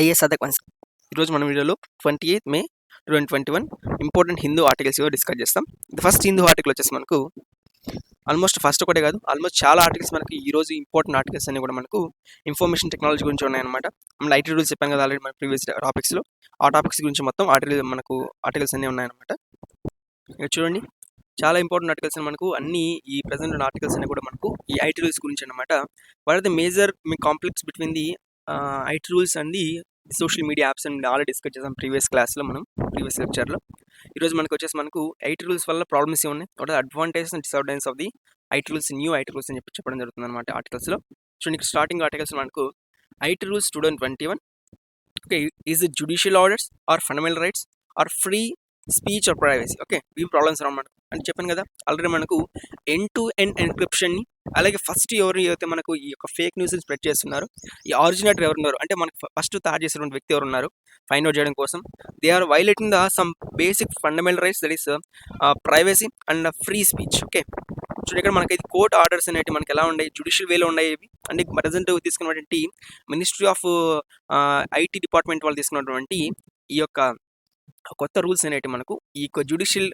IAS other once. ఈరోజు మన వీడియోలో 28 మే 2021 ఇంపార్టెంట్ హిందూ ఆర్టికల్స్ డిస్కస్ చేస్తాం. ఫస్ట్ హిందూ ఆర్టికల్ వచ్చేసి మనకు ఆల్మోస్ట్ ఫస్ట్ ఒకటే కాదు, ఆల్మోస్ట్ చాలా ఆర్టికల్స్ మనకి ఈ రోజు ఇంపార్టెంట్ ఆర్టికల్స్ అన్ని కూడా మనకు ఇన్ఫర్మేషన్ టెక్నాలజీ గురించి ఉన్నాయన్నమాట. మనం ఐటీ రూల్స్ చెప్పాం కదా ఆల్రెడీ మన ప్రీవియస్ టాపిక్స్లో. ఆ టాపిక్స్ గురించి మొత్తం ఆర్టికల్స్ అన్నీ ఉన్నాయన్నమాట. ఇక్కడ చూడండి, చాలా ఇంపార్టెంట్ ఆర్టికల్స్ మనకు అన్ని ఈ ప్రెసెంట్ ఉన్న ఆర్టికల్స్ అన్ని కూడా మనకు ఈ ఐటీ రూల్స్ గురించి అనమాట. What are the major complex between the IT rules and the social media apps అని ఆల్రెడీ డిస్కస్ చేసాం ప్రీవియస్ లెక్చర్లో. ఈరోజు మనకు వచ్చేసి మనకు ఐటీ రూల్స్ వల్ల ప్రాబ్లమ్స్ ఏమున్నాయి, what are advantages and disadvantages of the IT rules, new IT rules అని చెప్పడం జరుగుతుంది అనమాట ఆర్టికల్స్లో. చూడండి, స్టార్టింగ్ ఆర్టికల్స్ మనకు IT rules 2021. Okay, is it judicial orders or fundamental rights or free speech or privacy. Okay, ఇవి problems అనమాట. అని చెప్పాను కదా ఆల్రెడీ, మనకు ఎండ్ టు ఎండ్ ఎన్క్రిప్షన్ని, అలాగే ఫస్ట్ ఎవరైతే మనకు ఈ యొక్క ఫేక్ న్యూస్ని స్ప్రెడ్ చేస్తున్నారు, ఈ ఆరిజినేటర్ ఎవరున్నారు అంటే మనకు ఫస్ట్ తయారు చేసినటువంటి వ్యక్తి ఎవరున్నారు ఫైండ్ అవుట్ చేయడం కోసం, they are violating the some basic fundamental rights, that is privacy and free speech. Okay, చూడండి, ఇక్కడ మనకి ఇది కోర్ట్ ఆర్డర్స్ అనేవి మనకి ఎలా ఉన్నాయి, జ్యుడిషియల్ వేలో ఉన్నాయి ఇవి. అంటే ప్రజెంట్ తీసుకున్నటువంటి మినిస్ట్రీ ఆఫ్ ఐటీ డిపార్ట్మెంట్ వాళ్ళు తీసుకున్నటువంటి ఈ యొక్క కొత్త రూల్స్ అనేవి మనకు ఈ జ్యుడిషియల్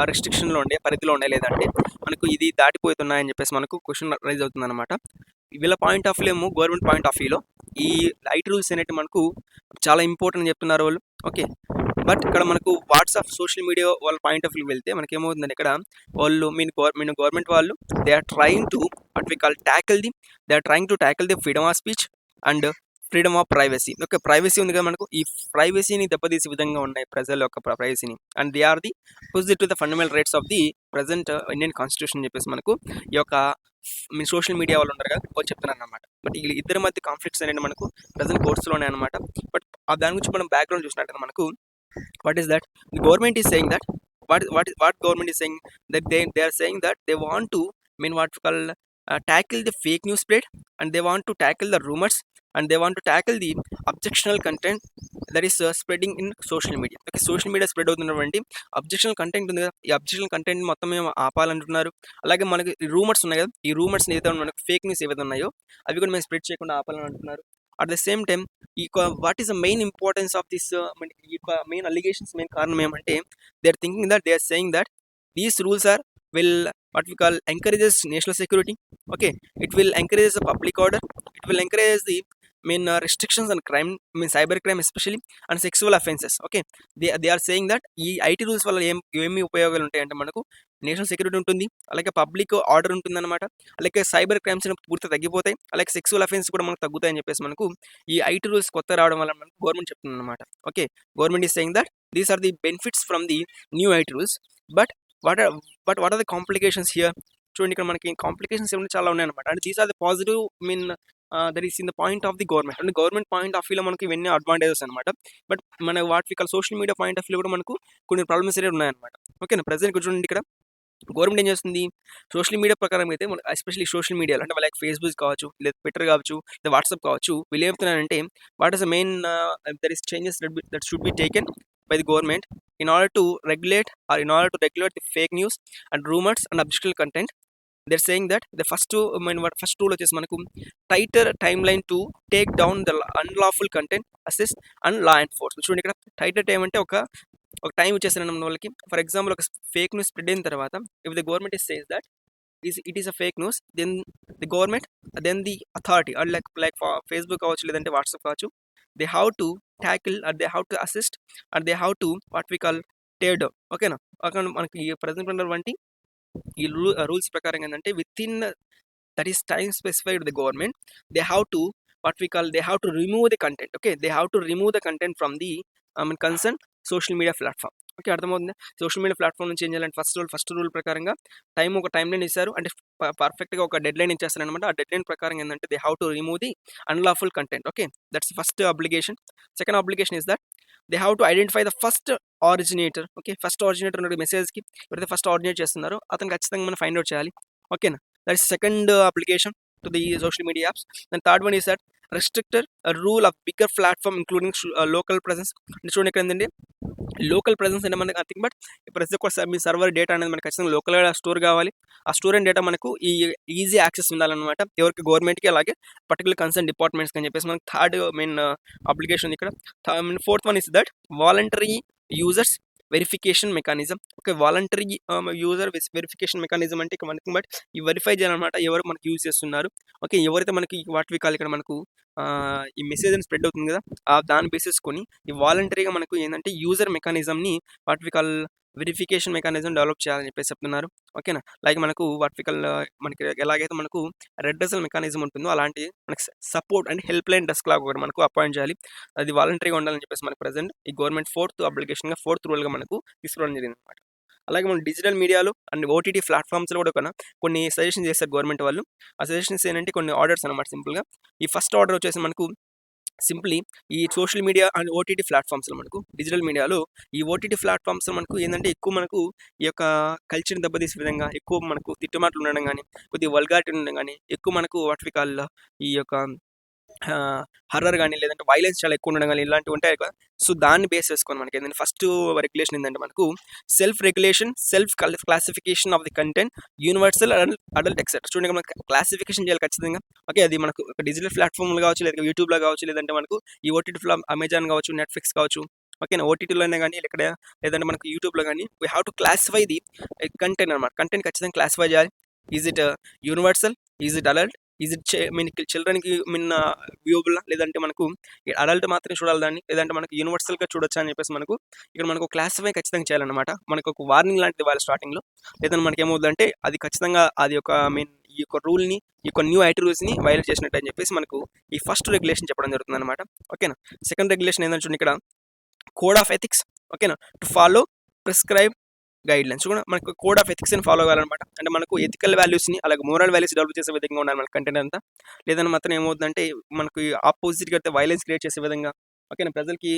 రెస్ట్రిక్షన్లో ఉండే పరిధిలో ఉన్నాయి, లేదంటే మనకు ఇది దాటిపోతున్నాయని చెప్పేసి మనకు క్వశ్చన్ రైజ్ అవుతుంది అనమాట. వీళ్ళ పాయింట్ ఆఫ్ వ్యూ ఏమో గవర్నమెంట్ పాయింట్ ఆఫ్ వ్యూలో ఈ ఐటీ రూల్స్ అనేవి మనకు చాలా ఇంపార్టెంట్ అని చెప్తున్నారు వాళ్ళు. ఓకే, బట్ ఇక్కడ మనకు వాట్సాప్ సోషల్ మీడియా వాళ్ళ పాయింట్ ఆఫ్ వ్యూ వెళ్తే మనకి ఏమవుతుందంటే, ఇక్కడ వాళ్ళు మీన్ గవర్నమెంట్ వాళ్ళు they are trying to what we call tackle the freedom of speech and freedom of privacy. Okay, privacy ఉంది కదా మనకు, ఈ ప్రైవసీని దెబ్బతీసే విధంగా ఉన్నాయి ప్రజల యొక్క ప్రైవసీని, and they are the opposite to the fundamental rights of the present Indian constitution చెప్పేసి మనకు ఈ యొక్క సోషల్ మీడియా వాళ్ళు ఉంటారు కదా వాళ్ళు చెప్తున్నారు అనమాట. బట్ ఈ ఇద్దరి మధ్య కాన్ఫ్లిక్ట్స్ అనేవి మనకు ప్రజెంట్ కోర్సులోనే అనమాట. బట్ దాని గురించి మనం బ్యాక్గ్రౌండ్ చూసినట్టు మనకు what is that the government is saying that what government is saying, that they are saying that they want to what we call tackle the fake news spread, and they want to tackle the rumors, and they want to tackle the objectionable content that is spreading in social media. Okay, social media spread అవుతున్నటువంటి అబ్జెక్షనల్ content ఉంది కదా, ఈ అబ్జెక్షనల్ content మొత్తం మేము ఆపాలంటున్నారు. అలాగే మనకి rumours ఉన్నాయి కదా, ఈ రూమర్స్ ఏదైతే మనకు ఫేక్ న్యూస్ ఏవైతే ఉన్నాయో అవి కూడా మేము స్ప్రెడ్ చేయకుండా ఆపాలని అంటున్నారు. అట్ ద సేమ్ టైం ఈ what is the main importance of this, ఈ మెయిన్ అలిగేషన్స్ మెయిన్ కారణం ఏమంటే, they are thinking that they are saying that these rules are will what we call encourages national security. Okay, it will encourage the public order, it will encourage the restrictions on crime, cyber crime especially, and sexual offenses. Okay, they are saying that ఈ IT rules వల్ల ఏమి ఉపయోగాలు ఉంటాయంటే, మనకు national security ఉంటుంది, అలాగే public order ఉంటుంది అనమాట, అలాగే సైబర్ క్రైమ్స్ పూర్తిగా తగ్గిపోతాయి, అలాగే సెక్సువల్ అఫెన్స్ కూడా మనకు తగ్గుతాయని చెప్పేసి మనకు ఈ ఐటీ రూల్స్ కొత్త రావడం వల్ల మనకు గవర్నమెంట్ చెప్తుంది అనమాట. Okay, government is saying that these are the benefits from the new IT rules. But what are the complications here? చూడండి, ఇక్కడ మనకి కాంప్లికేషన్స్ ఏమైనా చాలా ఉన్నాయన్నమాట. And these are the positive that is in the point of the government. అంటే government point of వ్యూలో మనకి ఇవన్నీ అడ్వాంటేజెస్ అనమాట. బట్ మన what we call social media point of view కూడా మనకు కొన్ని ప్రాబ్లమ్స్ అనేవి ఉన్నాయన్నమాట. ఓకేనా, ప్రజెంట్ చూడండి, ఇక్కడ గవర్నమెంట్ ఏం చేస్తుంది, సోషల్ మీడియా ప్రకారం అయితే ఎస్పెషల్లీ సోషల్ మీడియాలో అంటే లైక్ ఫేస్బుక్ కావచ్చు, లేదా ట్విట్టర్ కావచ్చు, లేదా వాట్సాప్ కావచ్చు, వీళ్ళు ఏమవుతున్నారంటే what is the main that is changes that should be taken by the government in order to regulate the fake news and rumors and objectionable content. They're saying that the first rule వచ్చేసి మనకు tighter timeline to take down the unlawful content, assist and law enforcement. చూడండి, ఇక్కడ tighter time అంటే ఒక time వచ్చేసిన వాళ్ళకి. For example, ఒక fake news spread అయిన తర్వాత, if the government is says that it is a fake news, then the government, then the authority, or like Facebook కావచ్చు, లేదంటే వాట్సాప్ కావచ్చు, they have to tackle, or they have to assist, or they have to what we call tear down. ఓకేనా, అక్కడ మనకి present ఉన్నటువంటి ఈ rules ప్రకారం ఏంటంటే, with in that is time specified the government, they have to they have to remove the content. Okay, they have to remove the content from the concern social media platform. Okay, అర్థమవుతుంది. Social media platform నుంచి ఏం చేయాలంటే, first rule ప్రకారంగా ఒక time line ఇస్తారు, అంటే పర్ఫెక్ట్గా ఒక డెడ్ లైన్ ఇచ్చేస్తారు అనమాట. ఆ డెడ్ లైన్ ప్రకారం ఏంటంటే, they have to remove the unlawful content. Okay, that's first obligation. Second obligation is that they have to identify the first originator. Okay, first originator ఉన్న మెసేజ్కి ఎవరైతే ఫస్ట్ ఆరిజినేట్ చేస్తున్నారో అతను ఖచ్చితంగా మనం ఫైండ్ అవుట్ చేయాలి. ఓకేనా, that is second application to the social media apps. And third one is that restricted a rule of bigger platform including local presence. చూడండి, ఇక్కడ ఏంటంటే లోకల్ ప్రెజెన్స్ అంటే మనకి నథింగ్ బట్ ప్రతి ఒక్క మీ సర్వర్ డేటా అనేది మనకి ఖచ్చితంగా లోకల్గా స్టోర్ కావాలి. ఆ స్టోర్ అయిన డేటా మనకు ఈ ఈజీ యాక్సెస్ ఉండాలన్నమాట. ఎవరికి గవర్నమెంట్కి అలాగే పర్టికులర్ కన్సర్న్ డిపార్ట్మెంట్స్కి అని చెప్పేసి మనకి థర్డ్ మెయిన్ అప్లికేషన్ ఇక్కడ. Fourth one is that voluntary users verification mechanism. Okay, voluntary user verification mechanism అంటే ఇక మనకి బట్ ఈ వెరిఫై చేయాలన్నమాట ఎవరు మనకి యూజ్ చేస్తున్నారు. ఓకే, ఎవరైతే మనకి వాట్ వి కాల్ ఇక్కడ మనకు ఈ మెసేజ్ అని స్ప్రెడ్ అవుతుంది కదా, దాన్ని బేసిస్ కొని ఈ వాలంటరీగా మనకు ఏంటంటే యూజర్ మెకానిజంని what we call verification mechanism develop చేయాలని చెప్పేసి చెప్తున్నారు. ఓకేనా, లైక్ మనకు వాట్ వి కాల్ మనకి ఎలాగైతే మనకు రెడ్ డెసల్ మెకానిజం ఉంటుందో అలాంటి మనకి support and help line desk లాగా ఒకటి మనకు అపాయింట్ చేయాలి. అది వాలంటరీగా ఉండాలని చెప్పేసి మనకు ప్రజెంట్ ఈ గవర్నమెంట్ ఫోర్త్ అప్లికేషన్గా ఫోర్త్ రూల్గా మనకు తీసుకురావడం జరిగింది అనమాట. అలాగే మనం డిజిటల్ మీడియాలో అండ్ ఓటీటీ ప్లాట్ఫామ్స్లో కూడా కొన్ని సజెషన్స్ చేస్తారు గవర్నమెంట్ వాళ్ళు. ఆ సజెషన్స్ ఏంటంటే కొన్ని ఆర్డర్స్ అనమాట సింపుల్గా. ఈ ఫస్ట్ ఆర్డర్ వచ్చేసి మనకు సింప్లీ ఈ సోషల్ మీడియా అండ్ ఓటీటీ ప్లాట్ఫామ్స్లో మనకు డిజిటల్ మీడియాలో ఈ ఓటీటీ ప్లాట్ఫామ్స్లో మనకు ఏంటంటే ఎక్కువ మనకు ఈ యొక్క కల్చర్ని దెబ్బతీసే విధంగా ఎక్కువ మనకు తిట్టుమాటలు ఉండడం కానీ, కొద్దిగా వల్గారిటీ ఉండడం కానీ, ఎక్కువ మనకు వాట్ వి కాల్ ఈ యొక్క హర్రర్ కానీ లేదంటే వైలెన్స్ చాలా ఎక్కువ ఉండడం కానీ ఇలాంటివి ఉంటాయి కదా. సో దాన్ని బేస్ చేసుకొని మనకి ఏంటంటే ఫస్ట్ రెగ్యులేషన్ ఏంటంటే మనకు self regulation, self classification of the content, universal adult etcetera. చూడండి మనకు క్లాసిఫికేషన్ చేయాలి ఖచ్చితంగా. ఓకే, అది మనకు డిజిటల్ ప్లాట్ఫామ్లు కావచ్చు, లేదా యూట్యూబ్లో కావచ్చు, లేదంటే మనకు ఈ ఓటీటీ అమెజాన్ కావచ్చు, నెట్ఫ్లిక్స్ కావచ్చు. ఓకేనా, ఓటీటీలోనే కానీ ఇక్కడ లేదంటే మనకు యూట్యూబ్లో కానీ we have to classify the content అనమాట. కంటెంట్ ఖచ్చితంగా క్లాసిఫై చేయాలి. Is it universal, is it adult, is it చిల్డ్రన్కి వ్యూబుల్, లేదంటే మనకు అడల్ట్ మాత్రమే చూడాలి దాన్ని, లేదంటే మనకు యూనివర్సల్గా చూడొచ్చు అని చెప్పేసి మనకు ఇక్కడ మనకు క్లాసిఫై ఖచ్చితంగా చేయాలన్నమాట. మనకు ఒక వార్నింగ్ లాంటిది ఇవ్వాలి స్టార్టింగ్లో. లేదంటే మనకి ఏమవుతుందంటే అది ఖచ్చితంగా అది ఒక ఈ యొక్క రూల్ని, ఈ యొక్క న్యూ ఐటీ రూల్స్ని వైలేట్ చేసినట్టు అని చెప్పేసి మనకు ఈ ఫస్ట్ రెగ్యులేషన్ చెప్పడం జరుగుతుంది అనమాట. ఓకేనా, సెకండ్ రెగ్యులేషన్ ఏంటంటే చూడండి ఇక్కడ కోడ్ ఆఫ్ ఎథిక్స్. ఓకేనా, టు ఫాలో ప్రిస్క్రైబ్ గైడ్లైన్స్ కూడా మనకు కోడ్ ఆఫ్ ఎథిక్స్ని ఫాలో అవ్వాలన్నమాట. అంటే మనకు ఎథికల్ వాల్యూస్ని అలాగే మోరల్ వాల్యూస్ డెవలప్ చేసే విధంగా ఉండాలి మన కంటెంట్ అంతా. లేదని మాత్రం ఏమవుతుందంటే మనకు ఆపోజిట్గా అయితే వైలెన్స్ క్రియేట్ చేసే విధంగా, ఓకేనా, ప్రజలకి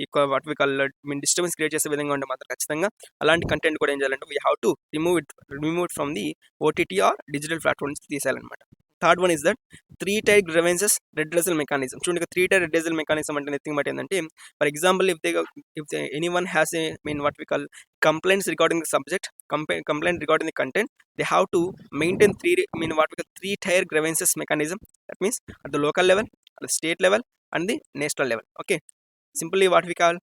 ఈ what we call disturbance create చేసే విధంగా ఉంటే మాత్రం ఖచ్చితంగా అలాంటి కంటెంట్ కూడా ఏం చేయాలంటే we have to remove it from the OTT or digital platforms తీసేయాలన్నమాట. Third one is that 3-tier grievances redressal mechanism. చూడండి 3-tier రెడ్రెసల్ మెకానిజం అంటే నథింగ్ బట్ ఏంటంటే for example if anyone has a what we call complaints regarding the subject, complaint regarding the content, they have to maintain what we call 3-tier grievances mechanism. That means at the local level, at the state level and the national level. Okay, simply what we call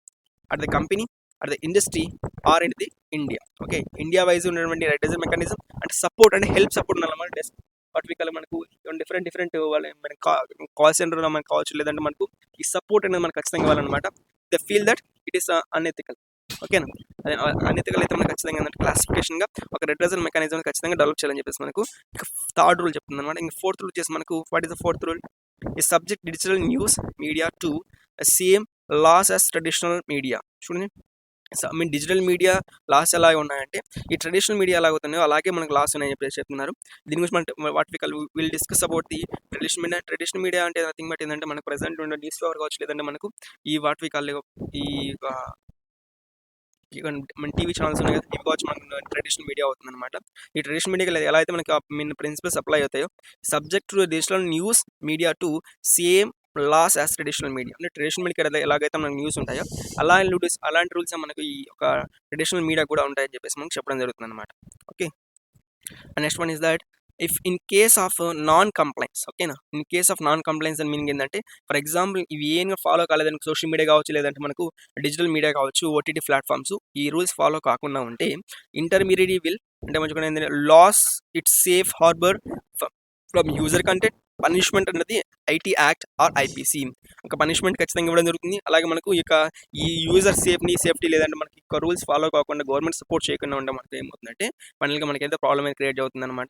at the company, at the industry or in the India. Okay, India wise ఉన్నటువంటి redressal mechanism అంటే support అంటే help support అన్నమాట. What we call మనకు different మన call సెంటర్లో మనకు కావచ్చు, లేదంటే మనకు ఈ సపోర్ట్ అనేది మనకు ఖచ్చితంగా ఇవ్వాలన్నమాట. The feel that it is unethical. ఓకేనా, అన్ఎథికల్ అయితే మనకు ఖచ్చితంగా ఏంటంటే క్లాసిఫికేషన్గా ఒక రెడ్రెసల్ మెకానిజం ఖచ్చితంగా డెవలప్ చేయాలని చెప్పేసి మనకు థర్డ్ రూల్ చెప్తుంది అనమాట. ఇంకా ఫోర్త్ రూల్ వచ్చేసి మనకు what is the fourth rule? ఈ subject digital news media to same laws as traditional media. చూడండి డిజిటల్ మీడియా లాస్ ఎలా ఉన్నాయంటే ఈ ట్రెడిషనల్ మీడియా ఎలా అవుతున్నాయో అలాగే మనకు లాస్ ఉన్నాయని చెప్పేసి చెప్తున్నారు. దీని గురించి మనం what we call will discuss about the traditional media అంటే నథింగ్ బట్ ఏంటంటే మనకు ప్రెసెంట్ ఉన్న న్యూస్ పేపర్ కావచ్చు, లేదంటే మనకు ఈ వాట్ వి కాల్ ఈ మన టీవీ ఛానల్స్ ఉన్నాయి కదా, ఇవి కావచ్చు మనకు ట్రెడిషనల్ మీడియా అవుతుంది అనమాట. ఈ ట్రెడిషనల్ మీడియాకి ఎలా అయితే మనకి ప్రిన్సిపల్స్ అప్లై అవుతాయో subject to digital news media to same laws as traditional media. అంటే ట్రెడిషనల్ మీడియా ఎలాగైతే మనకు న్యూస్ ఉంటాయో అలాంటి రూల్స్ మనకు ఈ ఒక ట్రెడిషనల్ మీడియా కూడా ఉంటాయని చెప్పేసి మనకు చెప్పడం జరుగుతుంది అనమాట. Okay, next one is that if in case of non complaints. ఓకేనా, in case of non complaints అని మీనింగ్ ఏంటంటే ఫర్ ఎగ్జాంపుల్ ఇవి ఏం ఫాలో కాలేదని సోషల్ మీడియా కావచ్చు, లేదంటే మనకు డిజిటల్ మీడియా కావచ్చు, ఓటీటీ ప్లాట్ఫామ్స్ ఈ రూల్స్ ఫాలో కాకుండా ఉంటే ఇంటర్మీడియట్ విల్ అంటే మంచిగా ఏంటంటే laws its safe harbour from user content punishment అన్నది ఐటీ యాక్ట్ ఆర్ ఐపీసీ ఒక పనిష్మెంట్ ఖచ్చితంగా ఇవ్వడం జరుగుతుంది. అలాగే మనకు ఈ యూజర్ సేఫ్టీ లేదంటే మనకి రూల్స్ ఫాలో కాకుండా గవర్నమెంట్ సపోర్ట్ చేయకుండా ఉంటే మనకి ఏమవుతుందంటే ఫైనల్గా మనకి ఏదో ప్రాబ్లమ్ అయితే క్రియేట్ అవుతుంది అనమాట.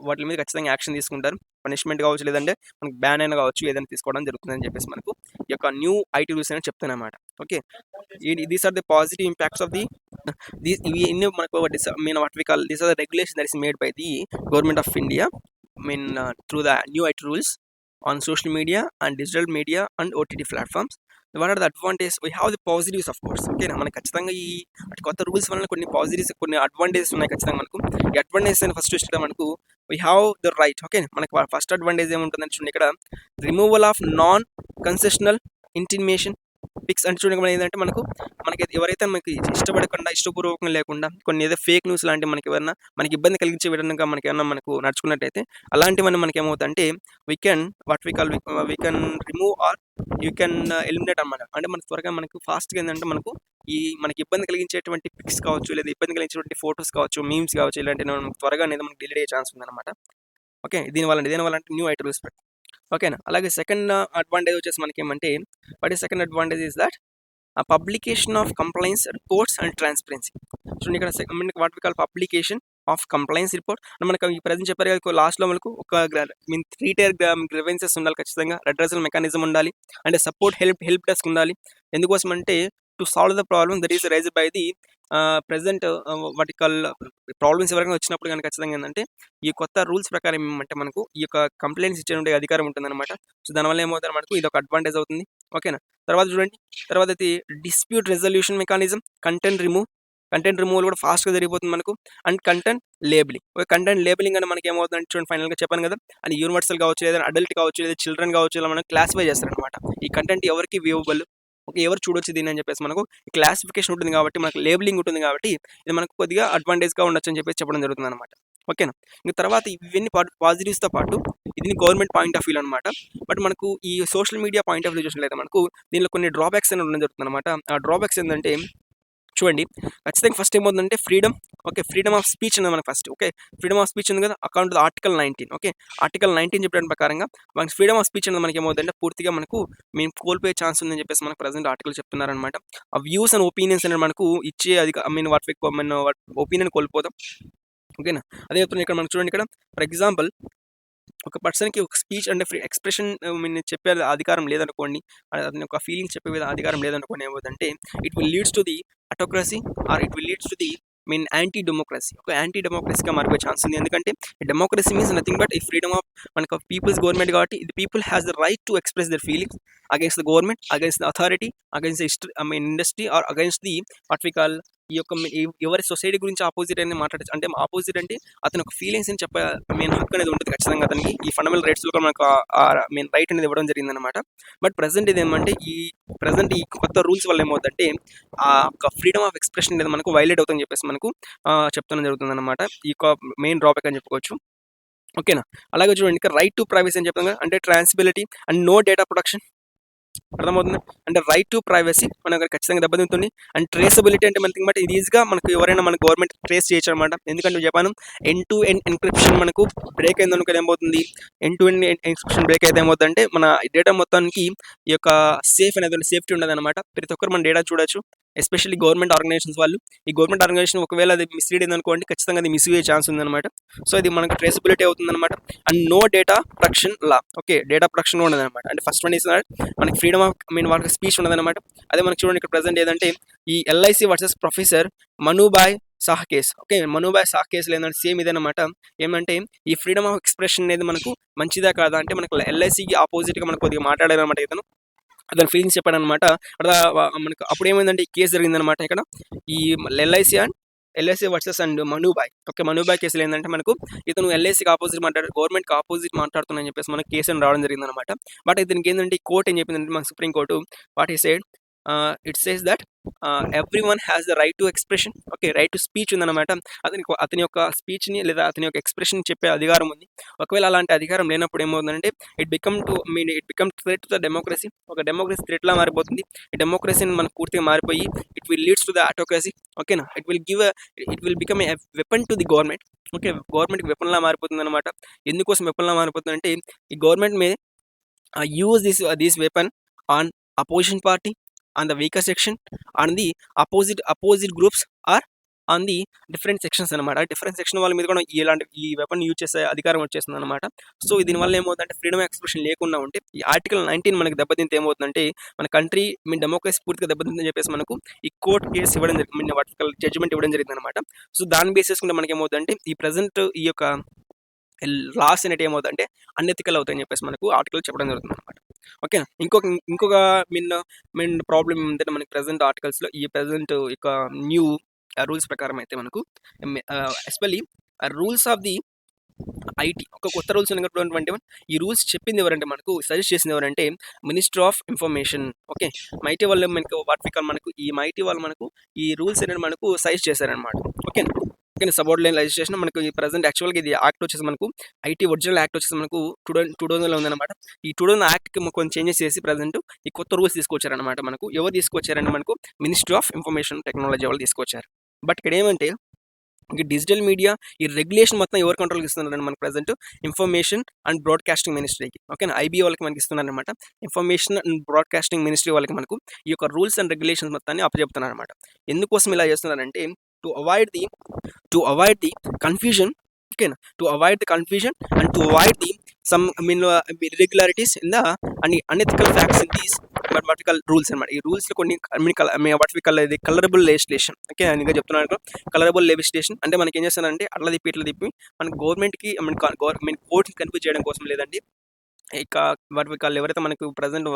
వాటి మీద ఖచ్చితంగా యాక్షన్ తీసుకుంటారు. పనిష్మెంట్ కావచ్చు, లేదంటే మనకి బ్యాన్ అయినా కావచ్చు, ఏదైనా తీసుకోవడం జరుగుతుందని చెప్పేసి మనకు ఈ యొక్క న్యూ ఐటీ రూల్స్ అని చెప్తాను అనమాట. Okay, these are the positive impacts of ఇవి ఎన్ని మనకు what we call these are the regulation that is made by the government of India through the new IT rules on social media and digital media and OTT platforms. What are the advantages? We have the positives of course. Okay, మనకి ఖచ్చితంగా ఈ కొత్త rules వల్ల కొన్ని positives కొన్ని advantages ఉన్నాయి ఖచ్చితంగా మనకు. ఈ అడ్వాంటేజెస్ అని ఫస్ట్ చూస్తే మనకు we have the right. Okay, మనకి ఫస్ట్ అడ్వాంటేజ్ ఏముంటుందని చూడండి ఇక్కడ removal of non consensual intimation pics అంటే చూడండి ఏంటంటే మనకి ఎవరైతే మనకి ఇష్టపడకుండా ఇష్టపూర్వకంగా లేకుండా కొన్ని ఏదో ఫేక్ న్యూస్ లాంటి మనకి ఇబ్బంది కలిగించే విధంగా మనకి ఏమన్నా మనకు నడుచుకున్నట్టయితే అలాంటివన్నీ మనకి ఏమవుతుందంటే we can remove are you can eliminate అనమాట. అంటే మనకు త్వరగా మనకు ఫాస్ట్గా ఏంటంటే మనకి ఇబ్బంది కలిగించేటువంటి పిక్స్ కావచ్చు, లేదా ఇబ్బంది కలిగించేటువంటి ఫోటోస్ కావచ్చు, మీమ్స్ కావచ్చు, ఇలాంటివి మనం త్వరగా అనేది మనకి డిలీట్ అయ్యే ఛాన్స్ ఉందన్నమాట. ఓకే, దీనివల్ల అంటే న్యూ ఐటమ్స్ ఓకేనా. అలాగే సెకండ్ అడ్వాంటేజ్ వచ్చేసి మనకి ఏమంటే what is second advantage is that publication of complaints reports and transparency. చూడండి ఇక్కడ what we call publication of complaints report. మనకు ఈ ప్రజెంట్ చెప్పారు కదా లాస్ట్లో మనకు ఒక 3 tier గ్రీవెన్సెస్ ఉండాలి ఖచ్చితంగా, రెడ్రెసల్ మెకానిజం ఉండాలి, అండ్ సపోర్ట్ హెల్ప్ డెస్క్ ఉండాలి. ఎందుకోసం అంటే to solve the problem that is raised by the present వాటి కాల్ ప్రాబ్లమ్స్ ఎవరైనా వచ్చినప్పుడు కానీ ఖచ్చితంగా ఏంటంటే ఈ కొత్త రూల్స్ ప్రకారం ఏమంటే మనకు ఈ యొక్క కంప్లైంట్స్ ఇచ్చే అధికారం ఉంటుందన్నమాట. సో దానివల్ల ఏమవుతుంది మనకు ఇది ఒక అడ్వాంటేజ్ అవుతుంది. ఓకేనా. తర్వాత చూడండి, తర్వాత అయితే dispute resolution mechanism, content removal కూడా ఫాస్ట్గా జరిగిపోతుంది మనకు, అండ్ కంటెంట్ లేబులింగ్ అని మనకి ఏమవుతుందంటే చూడండి ఫైనల్గా చెప్పాను కదా, అని యూనివర్సల్ కావచ్చు, లేదా అడల్ట్ కావచ్చు, లేదా చిల్డ్రన్ కావచ్చు, ఇలా మనం క్లాసిఫై చేస్తారనమాట. ఈ కంటెంట్ ఎవరికి వ్యూవబుల్, ఓకే, ఎవరు చూడొచ్చు దీన్ని అని చెప్పేసి మనకు క్లాసిఫికేషన్ ఉంటుంది కాబట్టి, మనకు లేబులింగ్ ఉంటుంది కాబట్టి ఇది మనకు కొద్దిగా అడ్వాంటేజ్గా ఉండొచ్చు అని చెప్పేసి చెప్పడం జరుగుతుంది అనమాట. ఓకేనా. ఇంకా తర్వాత ఇవన్నీ పాజిటివ్స్తో పాటు ఇది గవర్నమెంట్ పాయింట్ ఆఫ్ వ్యూ అనమాట. బట్ మనకు ఈ social media point of view చూసినట్లయితే మనకు దీనిలో కొన్ని డ్రాబ్యాక్స్ అని ఉండడం జరుగుతుంది అనమాట. ఆ డ్రాబ్యాక్స్ ఏంటంటే చూడండి, ఖచ్చితంగా ఫస్ట్ ఏమవుతుందంటే ఫ్రీడమ్ ఆఫ్ స్పీచ్ ఉంది మనకు first. Okay, freedom of speech ఉంది కదా, అకౌంట్ ఆర్టికల్ 19. ఓకే, ఆర్టికల్ 19 చెప్పిన ప్రకారంగా మనకి ఫ్రీడమ్ ఆఫ్ స్పీచ్ అనేది మనకి ఏమవుతుందంటే పూర్తిగా మేము కోల్పోయే ఛాన్స్ ఉందని చెప్పేసి మనకు ప్రజెంట్ ఆర్టికల్ చెప్తున్నారనమాట. ఆ వ్యూస్ అండ్ ఒపీనియన్స్ అనేది మనకు ఇచ్చే అది ఒపీనియన్ కోల్పోతాం. ఓకేనా. అదే చెప్తున్నాను ఇక్కడ మనకు చూడండి, ఇక్కడ ఫర్ ఎగ్జాంపుల్ ఒక పర్సన్కి ఒక స్పీచ్ అంటే ఫ్రీ ఎక్స్ప్రెషన్ చెప్పే అధికారం లేదనుకోండి, అతని ఒక ఫీలింగ్స్ చెప్పే అధికారం లేదనుకోండి, ఏమవుతుందంటే it will leads to the autocracy or it will leads to the anti democracy. ఒక యాంటీ డెమోక్రసీగా మారిపోయే ఛాన్స్ ఉంది. ఎందుకంటే డెమోక్రసీ మీన్స్ నథింగ్ బట్ ఈ ఫ్రీడమ్ ఆఫ్ మనకు పీపుల్స్ గవర్నమెంట్ కాబట్టి ఇది people has the right to express their feelings against the government, against the authority, against the industry or against the what we call ఈ యొక్క ఎవరి society గురించి opposite అనేది మాట్లాడచ్చు. అంటే ఆపోజిట్ అంటే అతని ఒక ఫీలింగ్స్ అని చెప్పే హక్కు అనేది ఉంటుంది ఖచ్చితంగా అతనికి. ఈ ఫండమెంటల్ రైట్స్లో కూడా మనకు రైట్ అనేది ఇవ్వడం జరిగిందనమాట. బట్ ప్రజెంట్ ఇది ఏమంటే ఈ కొత్త రూల్స్ వల్ల ఏమవుతుందంటే ఆ ఒక ఫ్రీడమ్ ఆఫ్ ఎక్స్ప్రెషన్ అనేది మనకు వైలేట్ అవుతుందని చెప్పేసి మనకు చెప్తూనే జరుగుతుంది అనమాట. ఈ యొక్క మెయిన్ డ్రాబ్యాక్ అని చెప్పుకోవచ్చు. ఓకేనా. అలాగే చూడండి, ఇక్కడ రైట్ టు ప్రైవసీ అని చెప్తాం కదా, అంటే ట్రాన్స్బిలిటీ అండ్ నో డేటా ప్రొటెక్షన్. అర్థమవుతుంది. అంటే రైట్ టు ప్రైవసీ మనకు ఖచ్చితంగా దెబ్బతింటుంది. అండ్ ట్రేసబిలిటీ అంటే మనకి బట్ ఇది ఈజీగా మనకు ఎవరైనా మన గవర్నమెంట్ ట్రేస్ చేయొచ్చు అనమాట. ఎందుకంటే చెప్పాను ఎండ్ టు ఎండ్ ఎన్క్రిప్షన్ మనకు బ్రేక్ అయింది అనుకో ఏమవుతుంది, end to end encryption break అయితే ఏమవుతుందంటే మన డేటా మొత్తానికి ఈ యొక్క సేఫ్టీ ఉండదు అనమాట. ప్రతి ఒక్కరు మన డేటా చూడొచ్చు, ఎస్పెషల్లీ గవర్నమెంట్ ఆర్గనైజేషన్స్ వాళ్ళు. ఈ గవర్నమెంట్ ఆర్గనైజేషన్ ఒకవేళ అది మిస్లీడ్ అయింది అనుకోండి, ఖచ్చితంగా అది మిస్యూజ్ అయ్యే ఛాన్స్ ఉందన్నమాట. సో ఇది మనకు ట్రేసబిలిటీ అవుతుందన్నమాట. And no data protection law. Okay, data protection ఉండదు అనమాట. అంటే ఫస్ట్ వన్ ఇస్ మనకి ఫ్రీడమ్ ఆఫ్ వాళ్ళకి స్పీచ్ ఉండదన్నమాట. అదే మనకి చూడండి ఇక్కడ ప్రజెంట్ ఏదంటే ఈ LIC versus professor Manubhai Shah case. Okay, Manubhai Shah కేసులో ఏంటంటే సేమ్ ఇదేనమాట. ఏమంటే ఈ ఫ్రీడమ్ ఆఫ్ ఎక్స్ప్రెషన్ అనేది మనకు మంచిదా కాదా అంటే మనకు ఎల్ఐసికి ఆపోజిట్గా మనకు కొద్దిగా మాట్లాడారనమాట. ఇతను అతని ఫీలింగ్స్ చెప్పాడనమాట. మనకు అప్పుడు ఏమైందంటే ఈ కేసు జరిగిందనమాట. ఇక్కడ ఈ LIC versus and Manubhai. Okay, Manubhai కేసులో ఏంటంటే మనకు ఇతను ఎల్ఐసికి ఆపోజిట్ గవర్నమెంట్కి ఆపోజిట్ మాట్లాడుతున్నాయని చెప్పేసి మనకు కేసు రావడం జరిగిందనమాట. బట్ ఇతనికి ఏంటంటే ఈ కోర్టు ఏం చెప్పిందంటే మన సుప్రీంకోర్టు వాట్ ఈ said it says that every one has the right to expression. Okay, right to speech ఉందన్నమాట. అతని యొక్క స్పీచ్ని లేదా అతని యొక్క ఎక్స్ప్రెషన్ చెప్పే అధికారం ఉంది. ఒకవేళ అలాంటి అధికారం లేనప్పుడు ఏమవుతుందంటే it become threat to the democracy. ఒక డెమోక్రసీ థ్రెట్లా మారిపోతుంది. ఈ డెమోక్రసీని మనకు పూర్తిగా మారిపోయి it will leads to the autocracy. ఓకేనా. It will become a weapon to the government. Okay, గవర్నమెంట్కి వెపన్లా మారిపోతుంది అనమాట. ఎందుకోసం వెపన్లా మారిపోతుంది అంటే ఈ government may use this weapon on opposition party, on the weaker section, on the opposite groups, or on the different sections అనమాట. డిఫరెంట్ సెక్షన్ వాళ్ళ మీద కూడా ఈ వెపన్ యూజ్ చేసే అధికారం వచ్చేస్తుంది అనమాట. సో దీనివల్ల ఏమవుతుందంటే ఫ్రీడమ్ ఆఫ్ ఎక్స్ప్రెషన్ లేకుండా ఉంటే ఈ ఆర్టికల్ 19 మనకి దెబ్బతింటే ఏమవుతుందంటే మన కంట్రీ డెమోక్రసీ పూర్తిగా దెబ్బతిందని చెప్పేసి మనకు ఈ కోర్టు కేసు ఇవ్వడం జరిగింది, జడ్జిమెంట్ ఇవ్వడం జరిగింది అనమాట. సో దాన్ని బేస్ చేసుకుంటే మనకి ఏమవుతుందంటే ఈ ప్రజెంట్ ఈ యొక్క లాస్ అనేవి ఏమవుతుందంటే అన్ఎథికల్ అవుతాయని చెప్పేసి మనకు ఆర్టికల్ చెప్పడం జరుగుతుంది అనమాట. ఓకే, ఇంకొక మెయిన్ ప్రాబ్లం ఏంటంటే మనకి ప్రజెంట్ ఆర్టికల్స్లో ఈ ప్రజెంట్ ఇక న్యూ రూల్స్ ప్రకారం అయితే మనకు especially rules of the IT ఒక కొత్త రూల్స్ ఉన్నాయి 2021. ఈ రూల్స్ చెప్పింది ఎవరంటే మనకు సజెస్ట్ చేసింది ఎవరంటే minister of information. Okay, mighty వాళ్ళు మనకు వాట్ వి కాల్ మనకు ఈ మైటీ వాళ్ళు మనకు ఈ రూల్స్ అనేది మనకు సజెస్ట్ చేశారనమాట. ఓకే ఓకే, సబార్డినేట్ లెజిస్లేషన్ మనకు ఈ ప్రజెంట్ యాక్చువల్గా ఇది యాక్ట్ వచ్చేసి మనకు ఐటీ ఒరిజినల్ యాక్ట్ వచ్చేసి మనకు 2000లో ఉందన్నమాట. ఈ 2000 యాక్ట్కి కొంచెం చేంజెస్ చేసి ప్రజెంట్ ఈ కొత్త రూల్స్ తీసుకొచ్చారనమాట. మనకు ఎవరు తీసుకొచ్చారంటే మనకు మినిస్ట్రీ ఆఫ్ ఇన్ఫర్మేషన్ టెక్నాలజీ వాళ్ళు తీసుకొచ్చారు. బట్ ఇక్కడ ఏమంటే ఈ డిజిటల్ మీడియా ఈ రెగ్యులేషన్ మొత్తం ఎవరు కంట్రోల్కి ఇస్తున్నారండి మనకు ప్రజెంట్ ఇన్ఫర్మేషన్ అండ్ బ్రాడ్కాస్టింగ్ మినిస్ట్రీకి. ఓకేనా, ఐబీ వాళ్ళకి మనకి ఇస్తున్నారనమాట. ఇన్ఫర్మేషన్ అండ్ బ్రాడ్కాస్టింగ్ మినిస్ట్రీ వాళ్ళకి మనకు ఈ యొక్క రూల్స్ అండ్ రెగ్యులేషన్స్ మొత్తాన్ని అప్పచెప్తున్నారు అనమాట. ఎందుకోసం ఇలా చేస్తున్నారంటే టు అవాయిడ్ ది కన్ఫ్యూజన్. ఓకేనా, to avoid the confusion and to avoid the some irregularities in the unethical facts in these what we call rules అనమాట. ఈ రూల్స్ కొన్ని వాట్ వి కాల్ ఇది కలరబుల్ లెజిస్లేషన్. ఓకే, ఇంకా చెప్తున్నాను colourable legislation అంటే మనకి ఏం చేస్తానంటే అట్లా తిప్పి మన గవర్నమెంట్కి కోర్ట్ని కన్ఫ్యూజ్ చేయడం కోసం లేదండి. ఇక వాట్ వి కాల్ ఎవరైతే మనకు ప్రజెంట్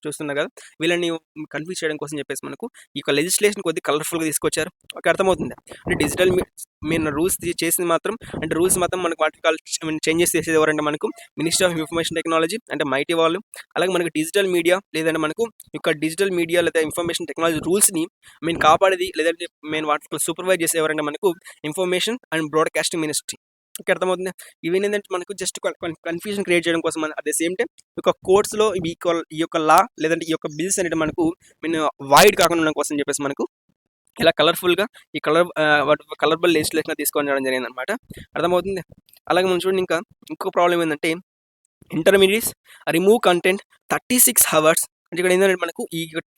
చూస్తున్నారు కదా వీళ్ళని కన్ఫ్యూజ్ చేయడం కోసం చెప్పేసి మనకు ఈ యొక్క లెజిస్లేషన్ కొద్దిగా కలర్ఫుల్గా తీసుకొచ్చారు. ఓకే, అర్థమవుతుంది. అంటే డిజిటల్ రూల్స్ చేసింది మాత్రం అంటే రూల్స్ మాత్రం మనకు వాటి కాల్ చేంజెస్ చేసేది ఎవరంటే మనకు మినిస్టర్ ఆఫ్ ఇన్ఫర్మేషన్ టెక్నాలజీ అంటే మైటీ వాళ్ళు. అలాగే మనకు డిజిటల్ మీడియా లేదంటే మనకు ఈ యొక్క డిజిటల్ మీడియా లేదా ఇన్ఫర్మేషన్ టెక్నాలజీ రూల్స్ని కాపాడేది లేదంటే వాటి సూపర్వైజ్ చేసే ఎవరంటే మనకు information and broadcasting ministry. Okay, అర్థమవుతుంది. ఇవి ఏంటంటే మనకు జస్ట్ కన్ఫ్యూజన్ క్రియేట్ చేయడం కోసం అట్ ద సేమ్ టైం ఈ యొక్క కోర్ట్స్లో ఈ యొక్క లా లేదంటే ఈ యొక్క బిల్స్ అనేది మనకు వైడ్ కాకుండా ఉండడం కోసం చెప్పేసి మనకు ఇలా కలర్ఫుల్గా ఈ కలర్బుల్ లెజిస్లేషన్ తీసుకొని రావడం జరిగింది అనమాట. అర్థమవుతుంది. అలాగే మనం చూడండి ఇంకో ప్రాబ్లం ఏంటంటే ఇంటర్మీడియట్స్ రిమూవ్ కంటెంట్ 36 hours. అంటే ఇక్కడ ఏంటంటే మనకు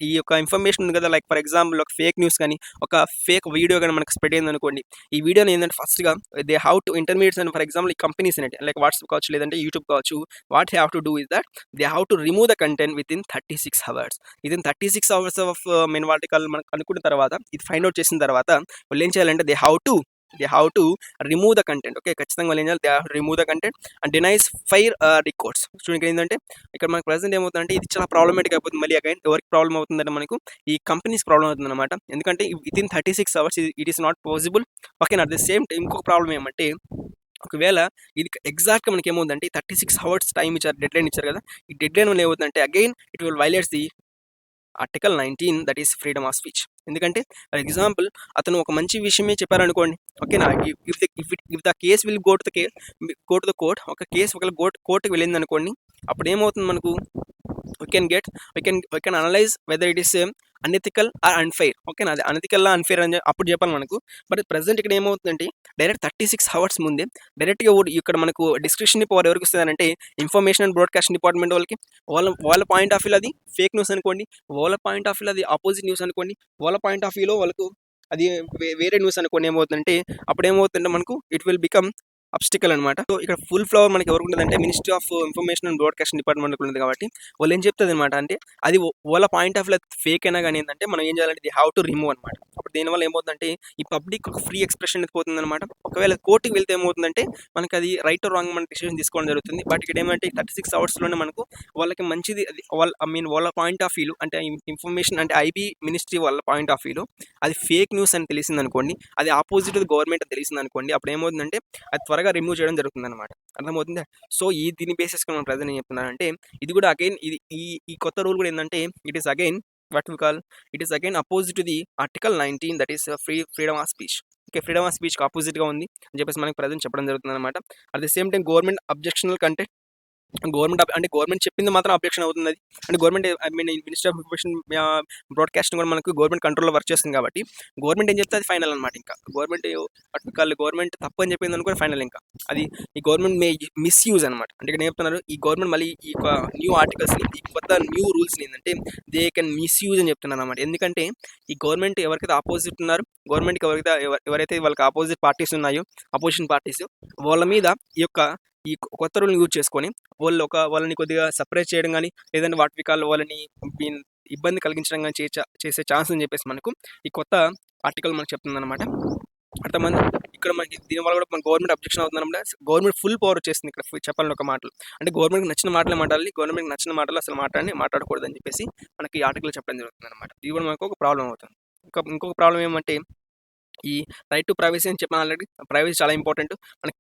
ఈ యొక్క ఇన్ఫర్మేషన్ ఉంది కదా, లైక్ ఫర్ ఎగ్జాంపుల్ ఒక ఫేక్ న్యూస్ కానీ ఒక ఫేక్ వీడియో కానీ మనకు స్ప్రెడ్ అయింది అనుకోండి. ఈ వీడియోని ఏంటంటే ఫస్ట్గా they have to intermediates and for example ఈ కంపెనీస్ అనేది లైక్ వాట్సాప్ కావచ్చు లేదంటే యూట్యూబ్ కావచ్చు, what have to do is that they have to remove the content within 36 hours. Within 36 hours of వాటికల్ మనకు అనుకున్న తర్వాత ఇది ఫైండ్ అవుట్ చేసిన తర్వాత వాళ్ళు ఏం చేయాలంటే they have to remove the content. Okay, ఖచ్చితంగా వాళ్ళు ఏం చేయాలి, they have to remove the content and denies fire records. చూడండి ఏంటంటే ఇక్కడ మనకు ప్రెసెంట్ ఏమవుతుందంటే ఇది చాలా ప్రాబ్లమేటిక్ అయిపోతుంది. మళ్ళీ అగైన్ ఎవరికి ప్రాబ్లం అవుతుందంటే మనకు ఈ కంపెనీస్ ప్రాబ్లం అవుతుంది అనమాట. ఎందుకంటే with in 36 hours it is not possible. Okay, at the same time ఇంకొక ప్రాబ్లం ఏమంటే ఒకవేళ ఇది ఎగ్జాక్ట్గా మనకి ఏమవుతుందంటే 36 hours టైం ఇచ్చారు, డెడ్ లైన్ ఇచ్చారు కదా. ఈ డెడ్ లైన్ వల్ల ఏమవుతుందంటే again it will violates the article 19 that is freedom of speech. ఎందుకంటే ఫర్ ఎగ్జాంపుల్ అతను ఒక మంచి విషయమే చెప్పారనుకోండి. ఓకేనా, if the case will go to the court ఒక కేసు ఒకవేళ కోర్టుకి వెళ్ళింది అనుకోండి, అప్పుడు ఏమవుతుంది మనకు we can analyze whether it is unethical or unfair. ఓకేనా, అది అనెథికల్ అన్ఫెయిర్ అని అప్పుడు చెప్పాలి మనకు. బట్ ప్రజెంట్ ఇక్కడ ఏమవుతుందంటే డైరెక్ట్ 36 hours ముందే డైరెక్ట్గా ఇక్కడ మనకు డిస్క్రిప్షన్ పవర్ ఎవరికి వస్తుందంటే ఇన్ఫర్మేషన్ అండ్ బ్రాడ్కాస్టింగ్ డిపార్ట్మెంట్ వాళ్ళకి. వాళ్ళ పాయింట్ ఆఫ్ వ్యూలో అది ఫేక్ న్యూస్ అనుకోండి, వాళ్ళ పాయింట్ ఆఫ్ వ్యూలో అది ఆపోజిట్ న్యూస్ అనుకోండి, వాళ్ళ పాయింట్ ఆఫ్ వ్యూలో వాళ్ళకు అది వేరే న్యూస్ అనుకోండి. ఏమవుతుందంటే అప్పుడు ఏమవుతుందంటే మనకు ఇట్ విల్ బికమ్ అబ్స్టికల్ అనమాట. సో ఇక్కడ ఫుల్ ఫ్లవర్ మనకి ఎవరికి ఉంటుందంటే ministry of information and broadcasting department ఉంటుంది కాబట్టి వాళ్ళు ఏం చెప్తుంది అనమాట అంటే అది వాళ్ళ పాయింట్ ఆఫ్ వ్యూ ఫేక్ అయినా కానీ ఏంటంటే మనం ఏం చేయాలంటే ది హ్యావ్ టు రిమూవ్ అనమాట. అప్పుడు దీనివల్ల ఏమవుతుందంటే ఈ పబ్లిక్ ఒక ఫ్రీ ఎక్స్ప్రెషన్ పోతుంది అనమాట. ఒకవేళ కోర్టుకి వెళ్తే ఏమవుతుందంటే మనకి అది రైట్ ఆర్ రాంగ్ మన డిసిషన్ తీసుకోవడం జరుగుతుంది. బట్ ఇక్కడ ఏమంటే 36 hours మనకు వాళ్ళకి మంచిది వాళ్ళ పాయింట్ ఆఫ్ వ్యూ అంటే ఇన్ఫర్మేషన్ అంటే ఐబీ మినిస్ట్రీ వాళ్ళ పాయింట్ ఆఫ్ వ్యూలో అది ఫేక్ న్యూస్ అని తెలిసింది అనుకోండి, అది ఆపోజిట్ గవర్నమెంట్ తెలిసింది అనుకోండి, అప్పుడు ఏమవుతుందంటే అది త్వరగా రిమూవ్ చేయడం జరుగుతుంది అనమాట. అర్థమవుతుందా? సో దీని బేసిస్గా మనం ప్రజెంట్ ఏం చెప్తున్నానంటే ఇది కూడా అగైన్ ఈ కొత్త రూల్ కూడా ఏంటంటే it is again opposite to the article 19 that is freedom of speech. Okay, freedom of స్పీచ్కి ఆపోజిట్గా ఉంది అని చెప్పేసి మనకి ప్రజెంట్ చెప్పడం జరుగుతుంది అనమాట. At the same time government objectional content government చెప్పింది మాత్రం అబ్జెక్షన్ అవుతుంది. అది అంటే government minister of information broadcasting కూడా మనకు గవర్నమెంట్ కంట్రోల్లో వర్క్ చేస్తుంది కాబట్టి గవర్నమెంట్ ఏం చెప్తే అది ఫైనల్ అనమాట. ఇంకా గవర్నమెంట్ తప్పు అని చెప్పింది అనుకో ఫైనల్. ఇంకా అది ఈ గవర్నమెంట్ మిస్యూజ్ అనమాట. అంటే ఇక్కడ ఏం చెప్తున్నారు ఈ గవర్నమెంట్ మళ్ళీ ఈ న్యూ ఆర్టికల్స్ని ఈ కొత్త న్యూ రూల్స్ని ఏంటంటే దే కెన్ మిస్యూజ్ అని చెప్తున్నారు అనమాట. ఎందుకంటే ఈ గవర్నమెంట్ ఎవరికైతే ఆపోజిట్ ఉన్నారు, గవర్నమెంట్కి ఎవరైతే వాళ్ళకి ఆపోజిట్ పార్టీస్ ఉన్నాయో అపోజిషన్ పార్టీస్ వాళ్ళ మీద ఈ కొత్త రూల్ని యూజ్ చేసుకొని వాళ్ళని కొద్దిగా సపరేట్ చేయడం కానీ లేదంటే వాటి వాళ్ళని ఇబ్బంది కలిగించడం కానీ చేసే ఛాన్స్ అని చెప్పేసి మనకు ఈ కొత్త ఆర్టికల్ మనకు చెప్తుంది అనమాట. అర్థమైంది. ఇక్కడ మనకి దీనివల్ల కూడా మన గవర్నమెంట్ అబ్జెక్షన్ అవుతుందన్నమాట. గవర్నమెంట్ ఫుల్ పవర్ వచ్చేస్తుంది ఇక్కడ చెప్పాలని ఒక మాటలు. అంటే గవర్నమెంట్కి నచ్చిన మాటలే మాట్లాడాలి, గవర్నమెంట్కి నచ్చిన మాటలు అసలు మాట్లాడకూడదు అని చెప్పేసి మనకి ఈ ఆర్టికల్ చెప్పడం జరుగుతుంది అనమాట. ఇది కూడా మనకు ఒక ప్రాబ్లం అవుతుంది. ఇంకొక ప్రాబ్లం ఏమంటే ఈ రైట్ టు ప్రైవసీ అని చెప్పాను ఆల్రెడీ. ప్రైవసీ చాలా ఇంపార్టెంట్. మన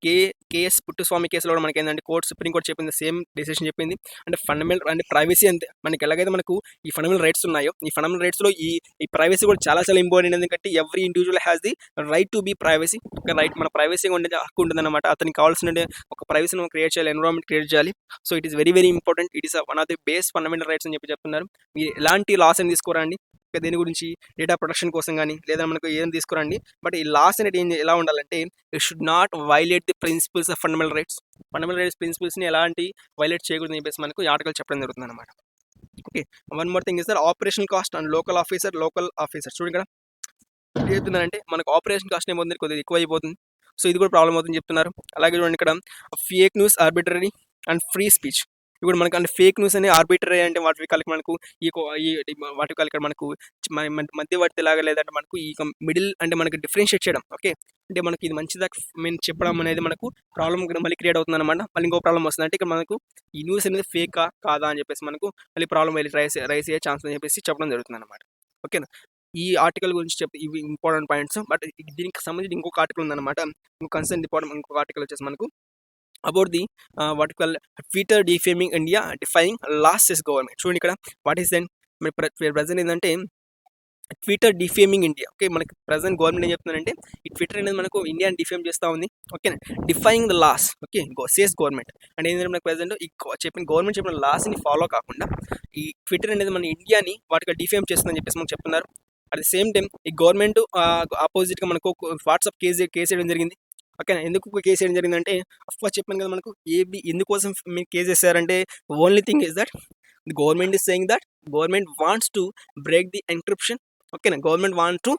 కేఎస్ పుట్టుస్వామి కేసులో కూడా మనకేందంటే సుప్రీం కోర్ట్ చెప్పింది, సేమ్ డెసిషన్ చెప్పింది. అంటే ఫండమెంటల్ అంటే ప్రైవసీ అంతే. మనకి ఎలాగైతే మనకు ఈ ఫండమెంటల్ రైట్స్ ఉన్నాయో, ఈ ఫండమెంటల్ రైట్స్‌లో ఈ ప్రైవసీ కూడా చాలా చాలా ఇంపార్టెంట్. ఎందుకంటే every individual has the right to be privacy. ఒక రైట్, మన ప్రైవసీగా ఉండేది హక్కు ఉంటుందన్నమాట. అతనికి కావాల్సిన ఒక ప్రైవసీని మనం క్రియేట్ చేయాలి, ఎన్విరాన్మెంట్ క్రియేట్ చేయాలి. So it is very very important. It is one of the base fundamental rights అని చెప్తున్నారు. మీరు ఎలాంటి లాస్ అని తీసుకోరండి దేని గురించి, డేటా ప్రొటెక్షన్ కోసం కానీ లేదా మనకు ఏం తీసుకురండి. బట్ ఈ లాస్ అనేది ఎలా ఉండాలంటే it should not violate the principles of fundamental rights. Fundamental rights ప్రిన్సిపల్స్ని ఎలాంటి వైలేట్ చేయకూడదని చెప్పేసి మనకు ఈ ఆర్టికల్ చెప్పడం జరుగుతుంది అనమాట. Okay, one more thing is that operational cost and local officer చూడండి ఇక్కడ ఏం చెప్తున్నారంటే మనకు ఆపరేషన్ కాస్ట్ ఏమవుతుంది, కొద్దిగా ఎక్కువ అయిపోతుంది. సో ఇది కూడా ప్రాబ్లం అవుతుందని చెప్తున్నారు. అలాగే చూడండి ఇక్కడ fake news, arbitrary and free speech. ఇప్పుడు మనకు అంటే ఫేక్ న్యూస్ అని ఆర్బిటరీ అంటే వాటి కలిపి మనకు వాటి కలిపి మనకు మధ్యవర్తి లాగా, లేదంటే మనకు ఈ మిడిల్ అంటే మనకు డిఫరెన్షియేట్ చేయడం. ఓకే, అంటే మనకి ఇది మంచిదా మేము చెప్పడం అనేది మనకు ప్రాబ్లం మళ్ళీ క్రియేట్ అవుతుంది అనమాట. మళ్ళీ ఇంకో ప్రాబ్లం వస్తుంది, అంటే ఇక్కడ మనకు ఈ న్యూస్ అనేది ఫేకా కాదా అని చెప్పేసి మనకు మళ్ళీ ప్రాబ్లం వెళ్ళి రైస్ అయ్యే ఛాన్స్ అని చెప్పేసి చెప్పడం జరుగుతుంది అనమాట. ఓకేనా, ఈ ఆర్టికల్ గురించి ఇవి ఇంపార్టెంట్ పాయింట్స్. బట్ దీనికి సంబంధించి ఇంకొక ఆర్టికల్ ఉందన్నమాట. కన్సర్న్ డిపార్ట్మెంట్ ఇంకొక ఆర్టికల్ వచ్చేసి మనకు about the what call Twitter defaming India defying losses government. చూడండి ఇక్కడ వాట్ ఈస్ దెన్ ప్రజెంట్ ఏంటంటే ట్విట్టర్ డిఫేమింగ్ ఇండియా. ఓకే, మనకి ప్రజెంట్ గవర్నమెంట్ ఏం చెప్తున్నారంటే ఈ ట్విట్టర్ అనేది మనకు ఇండియాని డిఫేమ్ చేస్తూ ఉంది. Okay, defying the laws. Okay, says government అంటే ఏంటంటే మనకు ప్రజెంట్ ఈ గవర్నమెంట్ చెప్పిన లాస్ని ఫాలో కాకుండా ఈ ట్విట్టర్ అనేది మన ఇండియాని వాటికి డిఫేమ్ చేస్తుందని చెప్పేసి మనకు చెప్తున్నారు. అట్ ది సేమ్ టైం ఈ గవర్నమెంట్ ఆపోజిట్గా మనకు వాట్సాప్ కేసు వేయడం జరిగింది. ఓకేనా, ఎందుకు కేసు వేయడం జరిగిందంటే అఫ్కోర్స్ చెప్పాను కదా మనకు ఎందుకోసం మీరు కేసు వేసారంటే only thing is that the government is saying that government wants to break the encryption. ఓకేనా, government want to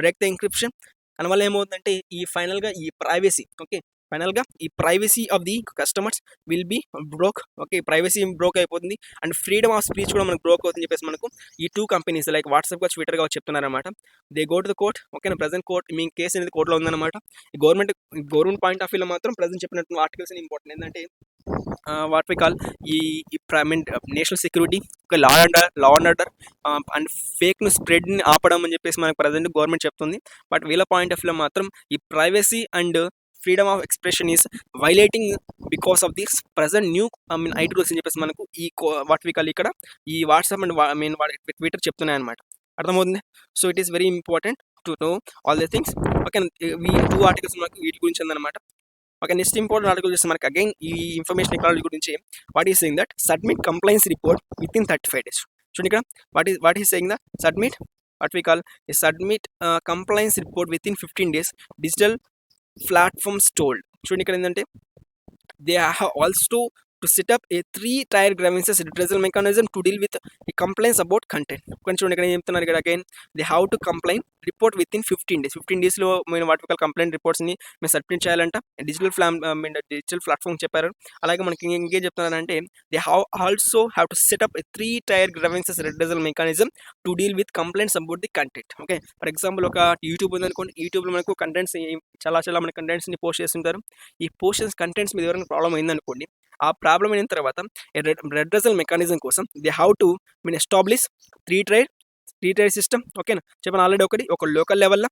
break the encryption. దానివల్ల ఏమవుతుందంటే ఈ ఫైనల్గా ఈ ప్రైవసీ, ఓకే ఫైనల్గా ఈ privacy of the customers will be broke. Okay, privacy broke అయిపోతుంది and freedom of speech కూడా మనకు బ్రోక్ అవుతుందని చెప్పేసి మనకు ఈ టూ కంపెనీస్ లైక్ వాట్సాప్ కావచ్చు, ట్విట్టర్ కావచ్చు చెప్తున్నారన్నమాట. They go to the court. ఓకేనా, ప్రజెంట్ కోర్ట్ మీ కేసు అనేది కోర్టులో ఉందన్నమాట. ఈ గవర్నమెంట్ పాయింట్ ఆఫ్ వ్యూలో మాత్రం ప్రజెంట్ చెప్పినట్టు ఆర్టికల్స్ ఇంపార్టెంట్. ఏంటంటే వాట్ వి కాల్ ఈ national security, law and order and fake news స్ప్రెడ్ని ఆపడం అని చెప్పేసి మనకు ప్రజెంట్ గవర్నమెంట్ చెప్తుంది. బట్ వీళ్ళ పాయింట్ ఆఫ్ వ్యూలో మాత్రం ఈ privacy and freedom of expression is violating because of this present new IT rules అని చెప్పేసి మనకు ఈ వాట్ వి కాల్ ఇక్కడ ఈ వాట్సాప్ అండ్ ట్విట్టర్ చెప్తున్నాయి అనమాట. అర్థమవుతుంది. So it is very important to know all the things. Okay, ఈ టూ ఆర్టికల్స్ మనకు వీటి గురించి ఉందన్నమాట. ఓకే, నెక్స్ట్ ఇంపార్టెంట్ ఆర్టికల్ చూస్తే మనకి అగైన్ ఈ ఇన్ఫర్మేషన్ టెక్నాలజీ గురించి what is saying that submit complaints report within 35 days. చూడండి ఇక్కడ what is saying that submit what we call submit complaints report within 15 days digital platforms told. చూడండి ఇక్కడ ఏంటంటే they have also to set up a 3-tier grievances redressal mechanism to deal with the complaints about content. కొంచెం చూడండి ఇక్కడ ఏం చెప్తున్నారు ఇక్కడ again they have to complaint report within 15 days. 15 daysలో మేము వాటి కంప్లైంట్ రిపోర్ట్స్ని మేము సబ్మిట్ చేయాలంట. డిజిటల్ ప్లాట్ఫామ్ చెప్పారు. అలాగే మనకి ఇంకేం చెప్తున్నారంటే they also have to set up a 3-tier grievances redressal mechanism to deal with complaints about the content. Okay, for example ఒక యూట్యూబ్ ఉందనుకోండి, యూట్యూబ్లో మనకు కంటెంట్స్ చాలా మన కంటెంట్స్ని పోస్ట్ చేస్తుంటారు. ఈ పోస్ట్ కంటెంట్స్ మీద ఎవరైనా ప్రాబ్లం అయిందనుకోండి, ఆ ప్రాబ్లం అయిన తర్వాత రెడ్రెసల్ మెకానిజం కోసం they have to establish 3-tier system. ఓకేనా, చెప్పండి ఆల్రెడీ ఒక లోకల్ లెవెల్లో,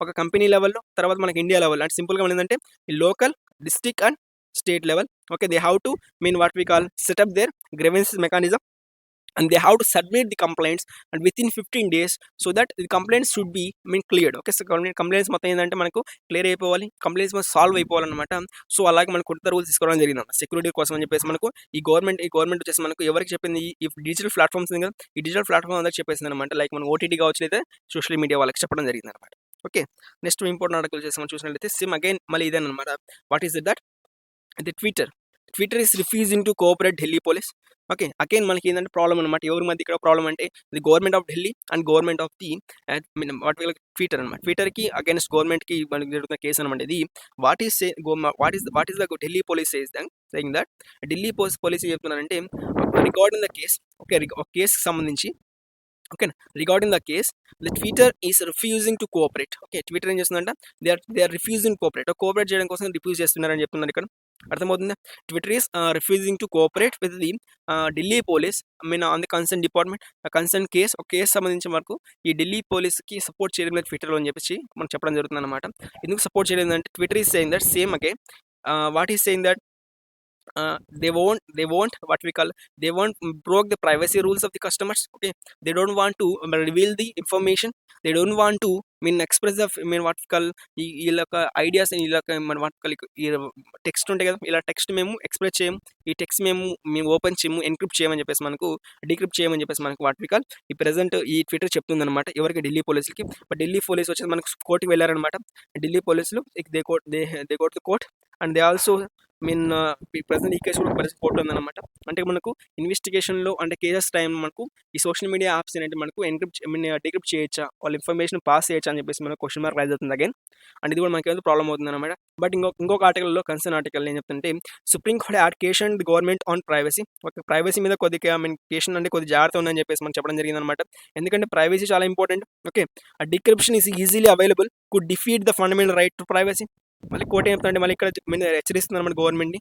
ఒక కంపెనీ లెవెల్లో, తర్వాత మనకి ఇండియా లెవెల్. అంటే సింపుల్గా ఏంటంటే ఈ local, district and state level. Okay, they have to what we call set up their grievances mechanism and they have to submit the complaints and within 15 days so that the complaints should be cleared. Okay, so complaints మొత్తం ఏంటంటే మనకు clear అయిపోవాలి, complaints మొత్తం solve అయిపోవాలన్నమాట. So అలాగే మనకు కొత్త rules తీసుకోవడం జరిగింది సెక్యూరిటీ కోసం అని చెప్పేసి మనకు ఈ గవర్నమెంట్ వచ్చేసి మనకు ఎవరికి చెప్పింది, ఈ డిజిటల్ ప్లాట్ఫామ్స్ కదా, ఈ డిజిటల్ ప్లాట్ఫామ్ అందరికి చెప్పేసింది అనమాట. లైక్ మనం ఓటీటీ కావచ్చు, లేదా సోషల్ మీడియా వాళ్ళకి చెప్పడం జరిగింది అనమాట. ఓకే, నెక్స్ట్ ఇంపార్టెంట్ ఆర్టికల్ చేసి మనం చూసినట్లయితే సేమ్ అగైన్ మళ్ళీ ఇదేనమాట. What is that the Twitter is refusing to cooperate Delhi police. Okay, again మనకి ఏంటంటే ప్రాబ్లం అనమాట. ఎవరి మధ్య ఇక్కడ ప్రాబ్లం అంటే the government of Delhi and government of the Twitter అనమాట. ట్విట్టర్కి అగైన్స్ట్ గవర్నమెంట్కి మనకి జరుగుతున్న కేసు అనమాట. ఇది what is the Delhi police saying that Delhi police చెప్తున్నారంటే రిగార్డింగ్ ద కేస్. ఓకే, ఒక కేసుకి సంబంధించి ఓకేనా, regarding the case the Twitter is refusing to cooperate. Okay, Twitter ఏం చేస్తుందంటే దే ఆర్ రిఫ్యూజింగ్ కోఆపరేట్ చేయడం కోసం రిఫ్యూజ్ చేస్తున్నారని చెప్తున్నారు ఇక్కడ. అర్థమవుతుందా? Twitter is refusing to cooperate with the Delhi police on the concern department concern case ఒక కేసు సంబంధించి మనకు ఈ ఢిల్లీ పోలీస్కి సపోర్ట్ చేయడం లేదు ట్విట్టర్లో అని చెప్పేసి మనం చెప్పడం జరుగుతుంది అనమాట. ఎందుకు సపోర్ట్ చేయలేదు అంటే Twitter is saying that same again what is saying that they won't what we call they won't broke the privacy rules of the customers. Okay, they don't want to reveal the information, they don't want to express the what we call ఇలా ideas ఇలా మన what call ఈ text ఉంటాయి కదా, ఇలా text మేము express చేయము, ఈ టెక్స్ట్ మేము ఓపెన్ చేయము, ఎన్క్రిప్ట్ చేయమని చెప్పేసి మనకు డీక్రిప్ట్ చేయమని చెప్పేసి మనకు వాట్ వి కాల్ ఈ ప్రెజెంట్ ఈ ట్విట్టర్ చెప్తుంది అనమాట ఎవరికి, ఢిల్లీ పోలీసులకి. బట్ ఢిల్లీ పోలీసు వచ్చేసి మనకు కోర్టుకి వెళ్ళారనమాట. ఢిల్లీ పోలీసులు they got to court and they also present ఈ కేసు కూడా పరిస్థితి కోర్టులో ఉందన్నమాట. అంటే మనకు ఇన్వెస్టిగేషన్లో అంటే కేసెస్ టైం మనకు ఈ సోషల్ మీడియా యాప్స్ ఏంటంటే మనకు డీక్రిప్ట్ చేయొచ్చా, వాళ్ళ ఇన్ఫర్మేషన్ పాస్ చేయొచ్చా అని చెప్పేసి మనకు క్వశ్చన్ మార్క్ రైజ్ అవుతుంది అగైన్. అండ్ ఇది కూడా మనకి ఏదో ప్రాబ్లం అవుతుంది అనమాట. బట్ ఇంకొక ఆర్టికల్లో కన్సర్న్ ఆర్టికల్ ఏం చెప్తుంటే Supreme Court add caution the government on privacy. ఒక ప్రైవసీ మీద కొద్దిగా కేషన్ అంటే కొద్ది జాగ్రత్త ఉందని చెప్పేసి మనం చెప్పడం జరిగింది అనమాట. ఎందుకంటే ప్రైవసీ చాలా ఇంపార్టెంట్. ఓకే, ఆ decryption is easily available could defeat the fundamental right to privacy. మళ్ళీ కోర్టు ఏం చెప్తానంటే మళ్ళీ ఇక్కడ హెచ్చరిస్తుంది అనమాట గవర్నమెంట్ని.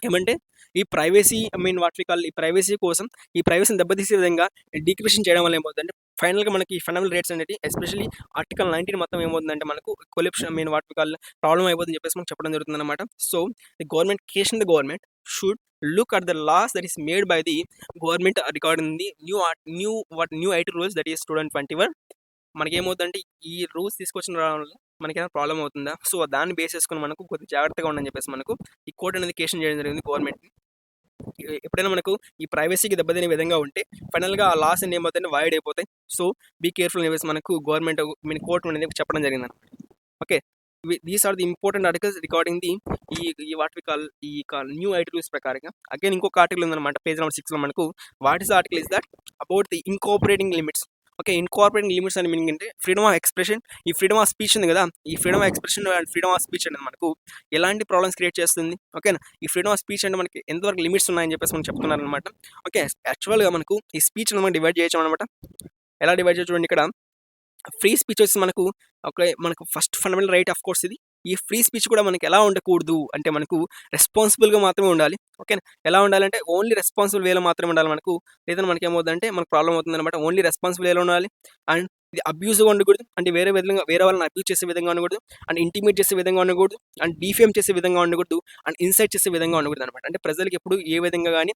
ఏమంటే ఈ ప్రైవసీ వాట్ వి కాల్ ఈ ప్రైవసీ కోసం ఈ ప్రైవసీని దెబ్బతీసే విధంగా డిక్రిప్షన్ చేయడం వల్ల ఏమవుతుందంటే ఫైనల్గా మనకి ఫండమెంటల్ రైట్స్ అనేది ఎస్పెషల్లీ ఆర్టికల్ 19 మొత్తం ఏమవుతుందంటే మనకు కొలిప్షన్ వాట్ వి కాల్ ప్రాబ్లం అయిపోతుందని చెప్పేసి మనకు చెప్పడం జరుగుతుంది అనమాట. So the government caution the government should look at the laws that is made by the government regarding the new IT rules that is 2021. మనకి ఏమవుతుందంటే ఈ రూల్స్ తీసుకొచ్చిన వల్ల మనకేమైనా ప్రాబ్లం అవుతుందా, సో దాన్ని బేస్ చేసుకుని మనకు కొద్ది జాగ్రత్తగా ఉండని చెప్పేసి మనకు ఈ కోర్టు అనేది కేషన్ చేయడం జరిగింది గవర్నమెంట్ని. ఎప్పుడైనా మనకు ఈ ప్రైవసీకి దెబ్బతినే విధంగా ఉంటే ఫైనల్గా ఆ లాస్ అన్ని ఏమవుతాయి వైడ్ అయిపోతాయి. సో బీ కేర్ఫుల్ అని చెప్పేసి మనకు గవర్నమెంట్ కోర్టు అనేది చెప్పడం జరిగింది అనమాట. Okay, these are the important articles regarding the ఈ what we call new IT rules ప్రకారంగా. అగైన్ ఇంకొక ఆర్టికల్ ఉందన్నమాట పేజ్ నెంబర్ 6లో మనకు. What is article is that about the incorporating limits. Okay, incorporating limits అని మీనింగ్ అంటే freedom of expression. ఈ freedom of speech ఉంది కదా, ఈ freedom of expression and freedom of speech అనేది మనకు ఎలాంటి ప్రాబ్లమ్స్ క్రియేట్ చేస్తుంది. ఓకేనా, ఈ ఫ్రీడమ్ ఆఫ్ స్పీచ్ అంటే మనకి ఎంతవరకు లిమిట్స్ ఉన్నాయని చెప్పేసి మనం చెప్తున్నారు అనమాట. ఓకే, యాక్చువల్గా మనకు ఈ స్పీచ్ మనం డివైడ్ చేయొచ్చు అనమాట. ఎలా డివైడ్ చేయొచ్చు చూడండి, ఇక్కడ ఫ్రీ స్పీచ్ వచ్చి మనకు first fundamental right of course ఇది. ఈ ఫ్రీ స్పీచ్ కూడా మనకి ఎలా ఉండకూడదు అంటే మనకు రెస్పాన్సిబుల్గా మాత్రమే ఉండాలి. ఓకేనా, ఎలా ఉండాలంటే ఓన్లీ రెస్పాన్సిబుల్ వేలో మాత్రమే ఉండాలి మనకు. లేదంటే మనకి ఏమవుతుందంటే మనకు ప్రాబ్లం అవుతుంది అనమాట. ఓన్లీ రెస్పాన్సిబుల్ వేలో ఉండాలి. అండ్ ఇది అబ్యూజ్గా ఉండకూడదు, అంటే వేరే వాళ్ళని అబ్యూజ్ చేసే విధంగా ఉండకూడదు, అండ్ ఇంటిమేట్ చేసే విధంగా ఉండకూడదు, అండ్ డిఫేమ్ చేసే విధంగా ఉండకూడదు, అండ్ ఇన్సైట్ చేసే విధంగా ఉండకూడదు అనమాట. అంటే ప్రజలకు ఎప్పుడు ఏ విధంగా కానీ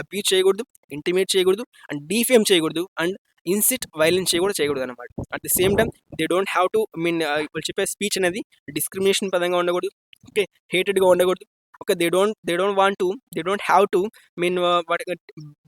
అబ్యూజ్ చేయకూడదు, ఇంటిమేట్ చేయకూడదు, అండ్ డిఫేమ్ చేయకూడదు, అండ్ ఇన్సిట్ వైలెన్స్ చేయకూడదు అనమాట. At the same time they don't have to వాళ్ళు చెప్పే స్పీచ్ అనేది డిస్క్రిమినేషన్ పదంగా ఉండకూడదు. ఓకే, హేటెడ్గా ఉండకూడదు. Okay, they don't have to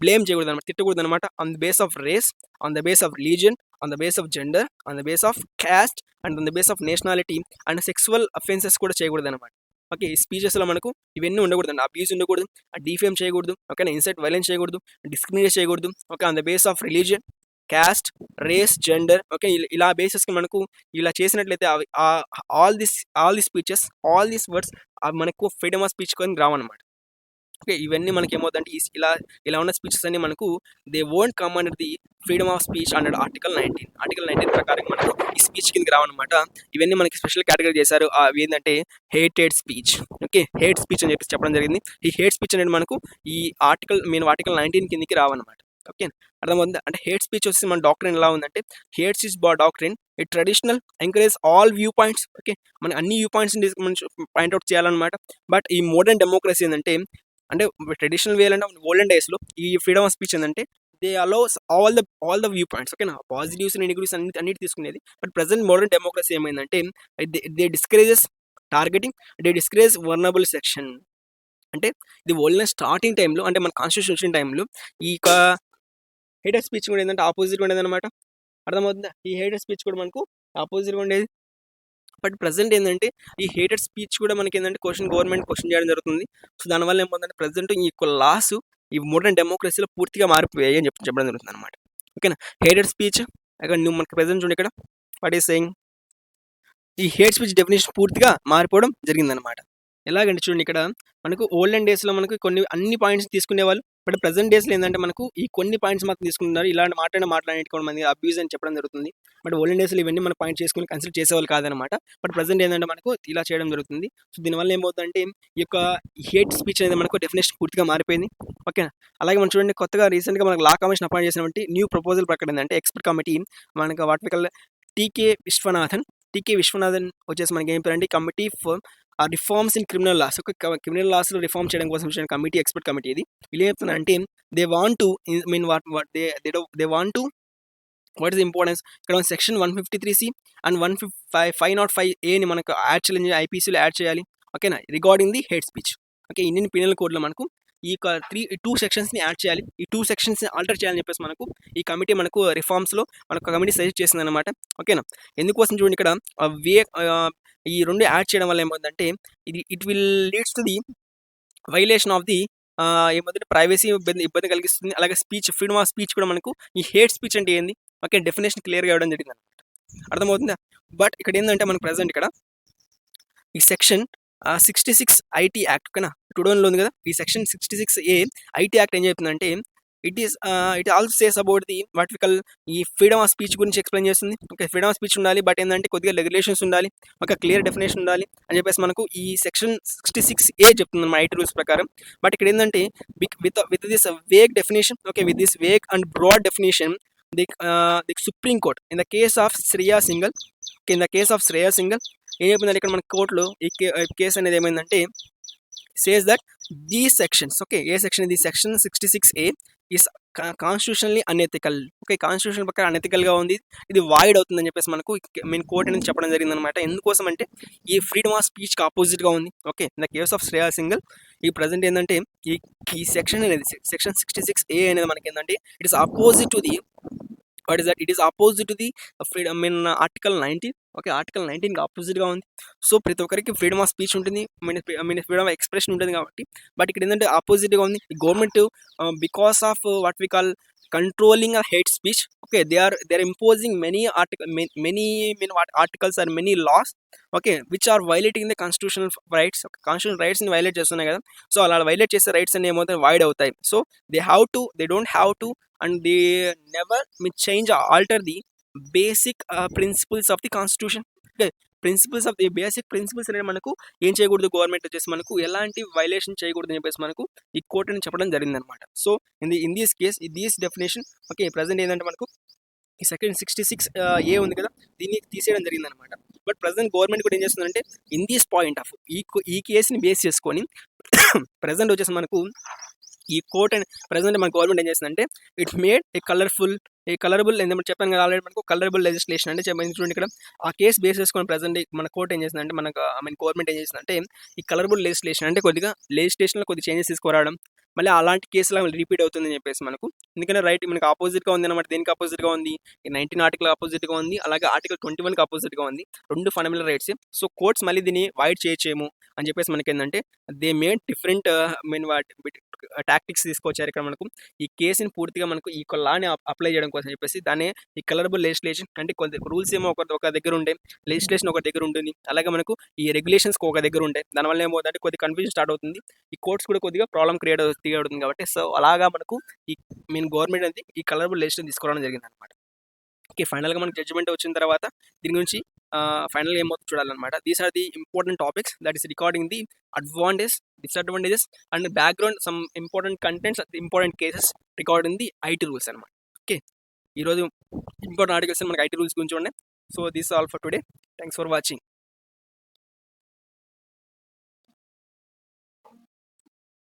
blame చేయకూడదు అనమాట, తిట్టకూడదు అనమాట. On the base of race, on the base of religion, on the base of gender, on the base of caste, and on the base of nationality, and sexual offences కూడా చేయకూడదు అనమాట. Okay, ఈ స్పీచెస్లో మనకు ఇవన్నీ ఉండకూడదు అండి. అబ్యూస్ ఉండకూడదు, defame చేయకూడదు, ఓకేనా, ఇన్సైట్ వైలెన్స్ చేయకూడదు, డిస్క్రిమినేట్ చేయకూడదు. Okay, on the base of religion, caste, race, gender, okay, ఇలా బేసెస్కి మనకు ఇలా చేసినట్లయితే all the speeches, all these words మనకు ఫ్రీడమ్ ఆఫ్ స్పీచ్ కొని రావన్నమాట. ఓకే, ఇవన్నీ మనకి ఏమవుతుందంటే ఇలా ఉన్న స్పీచెస్ అన్ని మనకు they won't come under the freedom of speech under article 19 ప్రకారం మనకు ఈ స్పీచ్ కిందకి రావన్నమాట. ఇవన్నీ మనకి స్పెషల్ కేటగిరీ చేశారు. అవి ఏంటంటే hated speech. Okay, hate speech అని చెప్పి చెప్పడం జరిగింది. ఈ హేట్ స్పీచ్ అనేది మనకు ఈ ఆర్టికల్ 19 కిందకి రావన్నమాట. ఓకే, అర్థమవుతుంది. అంటే హేట్ స్పీచ్ వచ్చి మన డాక్ట్రిన్ ఎలా ఉందంటే హేట్ స్పీచ్ డాక్ట్రిన్ ఈ traditional encourage all view points. Okay, మన అన్ని వ్యూ పాయింట్స్ని పాయింట్అవుట్ చేయాలన్నమాట. బట్ ఈ మోడర్న్ డెమోక్రసీ ఏంటంటే అంటే ట్రెడిషనల్ వే అంటే ఓల్డెన్ డేస్లో ఈ ఫ్రీడమ్ ఆఫ్ స్పీచ్ ఏంటంటే they allows all the view points. ఓకేనా, పాజిటివ్స్ నెగిటివ్స్ అన్నిటి తీసుకునేది. బట్ ప్రజెంట్ మోడర్న్ డెమోక్రసీ ఏమైందంటే they discourages targeting, they discourage vulnerable section. అంటే ఇది ఓల్డెన్ స్టార్టింగ్ టైంలో అంటే మన కాన్స్టిట్యూషన్ టైంలో ఈ హేటెడ్ స్పీచ్ కూడా ఏంటంటే ఆపోజిట్గా ఉండేది అనమాట. అర్థమవుతుందా, ఈ హేటెడ్ స్పీచ్ కూడా మనకు ఆపోజిట్గా ఉండేది. బట్ ప్రజెంట్ ఏంటంటే ఈ హేటెడ్ స్పీచ్ కూడా మనకి ఏంటంటే గవర్నమెంట్ క్వశ్చన్ చేయడం జరుగుతుంది. సో దానివల్ల ఏమవుతుందంటే ప్రజెంట్ ఈ లాస్ ఈ మోడర్న్ డెమోక్రసీలో పూర్తిగా మారిపోయాయి అని చెప్పడం జరుగుతుంది అనమాట. ఓకేనా, హేటెడ్ స్పీచ్ అక్కడ నువ్వు మనకి ప్రజెంట్ చూడండి ఇక్కడ వాట్ ఈస్ సెయింగ్ ఈ హేట్ స్పీచ్ డెఫినేషన్ పూర్తిగా మారిపోవడం జరిగిందనమాట. ఎలాగంటే చూడండి ఇక్కడ మనకు ఓల్డెన్ డేస్లో మనకు అన్ని పాయింట్స్ తీసుకునేవాళ్ళు, బట్ ప్రెజెంట్ డేస్లో ఏంటంటే మనకు ఈ కొన్ని పాయింట్స్ మాత్రం తీసుకుంటున్నారు. ఇలాంటి మాట్లాడేటి కొంతమంది అబ్యూజ్ అని చెప్పడం జరుగుతుంది. బట్ ఓల్డెన్ డేస్లో ఇవన్నీ మన పాయింట్ చేసుకుని కన్సిడర్ చేసేవాళ్ళు కాదనమాట. బట్ ప్రెజెంట్ ఏంటంటే మనకు ఇలా చేయడం జరుగుతుంది. సో దీనివల్ల ఏమవుతుందంటే ఈ యొక్క హేట్ స్పీచ్ అనేది మనకు డెఫినేషన్ పూర్తిగా మారిపోయింది. ఓకేనా. అలాగే మనం చూడండి, కొత్తగా రీసెంట్గా మనకు లా కమిషన్ అపాయింట్ చేసినటువంటి న్యూ ప్రపోజల్ ప్రకటన అంటే ఎక్స్పర్ట్ కమిటీ మనకు వాటికల్ టీకే విశ్వనాథన్ వచ్చేసి మనకి ఏం పేరండి, committee for reforms in criminal laws. ఒక క్రిమినల్ లాస్లో రిఫార్మ్ చేయడం కోసం వచ్చిన కమిటీ, ఎక్స్పర్ట్ కమిటీ ఇది. వీళ్ళు ఏం చెప్తున్నారంటే they want to mean they want to what is importance ఇక్కడ సెక్షన్ 153C అండ్ 505A మనకు యాడ్ చేయాలి, ఐపీసీలో యాడ్ చేయాలి. ఓకేనా, regarding the hate speech. Okay, Indian penal కోడ్లో మనకు ఈ యొక్క 2 సెక్షన్స్ని యాడ్ చేయాలి. ఈ 2 సెక్షన్స్ని ఆల్టర్ చేయాలని చెప్పేసి మనకు ఈ కమిటీ మనకు రిఫార్మ్స్లో మనకు కమిటీ సజెస్ట్ చేసింది అనమాట. ఓకేనా, ఎందుకోసం చూడండి ఇక్కడ ఈ 2 యాడ్ చేయడం వల్ల ఏమవుతుందంటే it will leads to the violation of the ఏమవుతుంది, ప్రైవసీ ఇబ్బంది కలిగిస్తుంది. అలాగే ఫ్రీడమ్ ఆఫ్ స్పీచ్ కూడా మనకు ఈ హేట్ స్పీచ్ అంటే ఏంది, ఓకే, డెఫినేషన్ క్లియర్గా ఇవ్వడం జరిగింది అనమాట. అర్థమవుతుందా. బట్ ఇక్కడ ఏంటంటే మనకు ప్రజెంట్ ఇక్కడ ఈ సెక్షన్ 66 ఐటీ యాక్ట్, ఓకేనా, 2001లో ఉంది కదా. ఈ సెక్షన్ 66A ఐటీ యాక్ట్ ఏం చెప్తుందంటే it also says about the what we call ఈ ఫ్రీడమ్ ఆఫ్ స్పీచ్ గురించి ఎక్స్ప్లెయిన్ చేస్తుంది. ఓకే, ఫ్రీడమ్ ఆఫ్ స్పీచ్ ఉండాలి, బట్ ఏంటంటే కొద్దిగా రెగ్యులేషన్స్ ఉండాలి, ఒక క్లియర్ డెఫినేషన్ ఉండాలి అని చెప్పేసి మనకు ఈ సెక్షన్ 66A చెప్తుంది మన ఐటీ రూల్స్ ప్రకారం. బట్ ఇక్కడ ఏంటంటే with this vague definition, okay, with this vague and broad definition the Supreme Court in the case of Shreya Singhal ఏం చెప్పిందంటే ఇక్కడ మన కోర్టులో ఈ కేసు అనేది ఏమైందంటే says that these sections, okay, ఏ సెక్షన్ ఇది, section 66A is constitutionally unethical. Okay, constitution ప్రకారం అనెథికల్గా ఉంది, ఇది వాయిడ్ అవుతుందని చెప్పేసి మనకు మెయిన్ కోర్ట్ అనేది చెప్పడం జరిగింది అనమాట. ఎందుకోసం అంటే ఈ ఫ్రీడమ్ ఆఫ్ స్పీచ్కి ఆపోజిట్గా ఉంది. Okay, in the case of Shreya Singhal ఈ ప్రజెంట్ ఏంటంటే ఈ సెక్షన్ అనేది సెక్షన్ 66A అనేది మనకి ఏంటంటే it is opposite to the what is that, it is opposite to the freedom mean article 19. Okay, article 19కి ఆపోజిట్గా ఉంది. సో ప్రతి ఒక్కరికి ఫ్రీడమ్ ఆఫ్ స్పీచ్ ఉంటుంది, మీన్ ఫ్రీడమ్ ఆఫ్ ఎక్స్ప్రెషన్ ఉంటుంది కాబట్టి. బట్ ఇక్కడ ఏంటంటే ఆపోజిట్గా ఉంది. ఈ government because of what we call controlling a hate speech, okay, they are imposing many articles or many laws, okay, which are violating the constitutional rights. Okay, constitutional rights ni violate చేస్తున్నాయి కదా. So అలా violate చేసే rights అన్ని ఏమవుతాయి, wide అవుతాయి. So they don't have to and they never change or alter the basic principles of the constitution. Okay, principles of the basic principles అనేది మనకు ఏం చేయకూడదు, గవర్నమెంట్ వచ్చేసి మనకు ఎలాంటి వైలేషన్ చేయకూడదు అని చెప్పేసి మనకు ఈ కోర్ట్ అని చెప్పడం జరిగిందనమాట. So in this case these definition, okay, present ఏంటంటే మనకు ఈ సెక్షన్ 66A ఉంది కదా, దీన్ని తీసేయడం జరిగిందనమాట. బట్ ప్రజెంట్ గవర్నమెంట్ కూడా ఏం చేస్తుందంటే ఇన్ దిస్ పాయింట్ ఆఫ్ ఈ కేసుని బేస్ చేసుకొని ప్రజెంట్ వచ్చేసి మనకు ఈ కోర్ట్ అండ్ ప్రజెంట్ మన గవర్నమెంట్ ఏం చేస్తుందంటే ఇట్ మేడ్ ఏ కలరబుల్ ఎందుకంటే చెప్పాను కదా ఆల్రెడీ మనకు కలరబుల్ లెజిస్లేషన్ అంటే చూడండి ఇక్కడ ఆ కేసు బేస్ చేసుకొని ప్రజెంట్ మన కోర్ట్ ఏం చేస్తుందంటే మనకు గవర్నమెంట్ ఏం చేస్తుందంటే ఈ కలరబుల్ లెజిస్లేషన్ అంటే కొద్దిగా లెజిస్లేషన్లో కొద్ది చేంజెస్ తీసుకురావడం, మళ్ళీ అలాంటి కేసులు రిపీట్ అవుతుందని చెప్పేసి మనకు, ఎందుకంటే రైట్ మనకు ఆపోజిట్గా ఉంది అనమాట. దేనికి ఆపోజిట్గా ఉంది, ఈ 19 ఆర్టికల్ ఆపోజిట్గా ఉంది, అలాగే ఆర్టికల్ 21కి ఆపోజిట్గా ఉంది, 2 ఫండమెంటల్ రైట్స్. సో కోర్ట్స్ మళ్ళీ దీన్ని వైడ్ చేయచేయము అని చెప్పేసి మనకి ఏంటంటే దే మేడ్ డిఫరెంట్ టాక్టిక్స్ తీసుకొచ్చారు ఇక్కడ మనకు ఈ కేసుని పూర్తిగా మనకు ఈ లాని అప్లై చేయడం కోసం చెప్పేసి దాన్ని ఈ కలరబుల్ లెజిస్లేషన్ అంటే కొంత రూల్స్ ఏమో ఒక దగ్గర ఉండే, లెజిస్లేషన్ ఒక దగ్గర ఉంటుంది, అలాగే మనకు ఈ రెగ్యులేషన్స్ ఒక దగ్గర ఉంటాయి. దానివల్ల ఏమవుతుందంటే కొద్దిగా కన్ఫ్యూజన్ స్టార్ట్ అవుతుంది, ఈ కోర్ట్స్ కూడా కొద్దిగా ప్రాబ్లం క్రియేట్ అవుతుంది కాబట్టి. సో అలాగా మనకు ఈ గవర్నమెంట్ అనేది ఈ కలరబుల్ లెజిస్లేషన్ తీసుకురావడం జరిగింది అనమాట. ఓకే, ఫైనల్గా మనకు జడ్జిమెంట్ వచ్చిన తర్వాత దీని గురించి ఫైనల్గా ఏమవుతుంది చూడాలన్నమాట. These are the important topics that is recording the advantage, disadvantages and background some important contents, important cases recording the IT rules అనమాట. ఓకే, ఈరోజు ఇంపార్టెంట్ ఆర్టికల్స్ మనకి ఐటీ రూల్స్ గురించి ఉన్నాయి. So this all for today. Thanks for watching.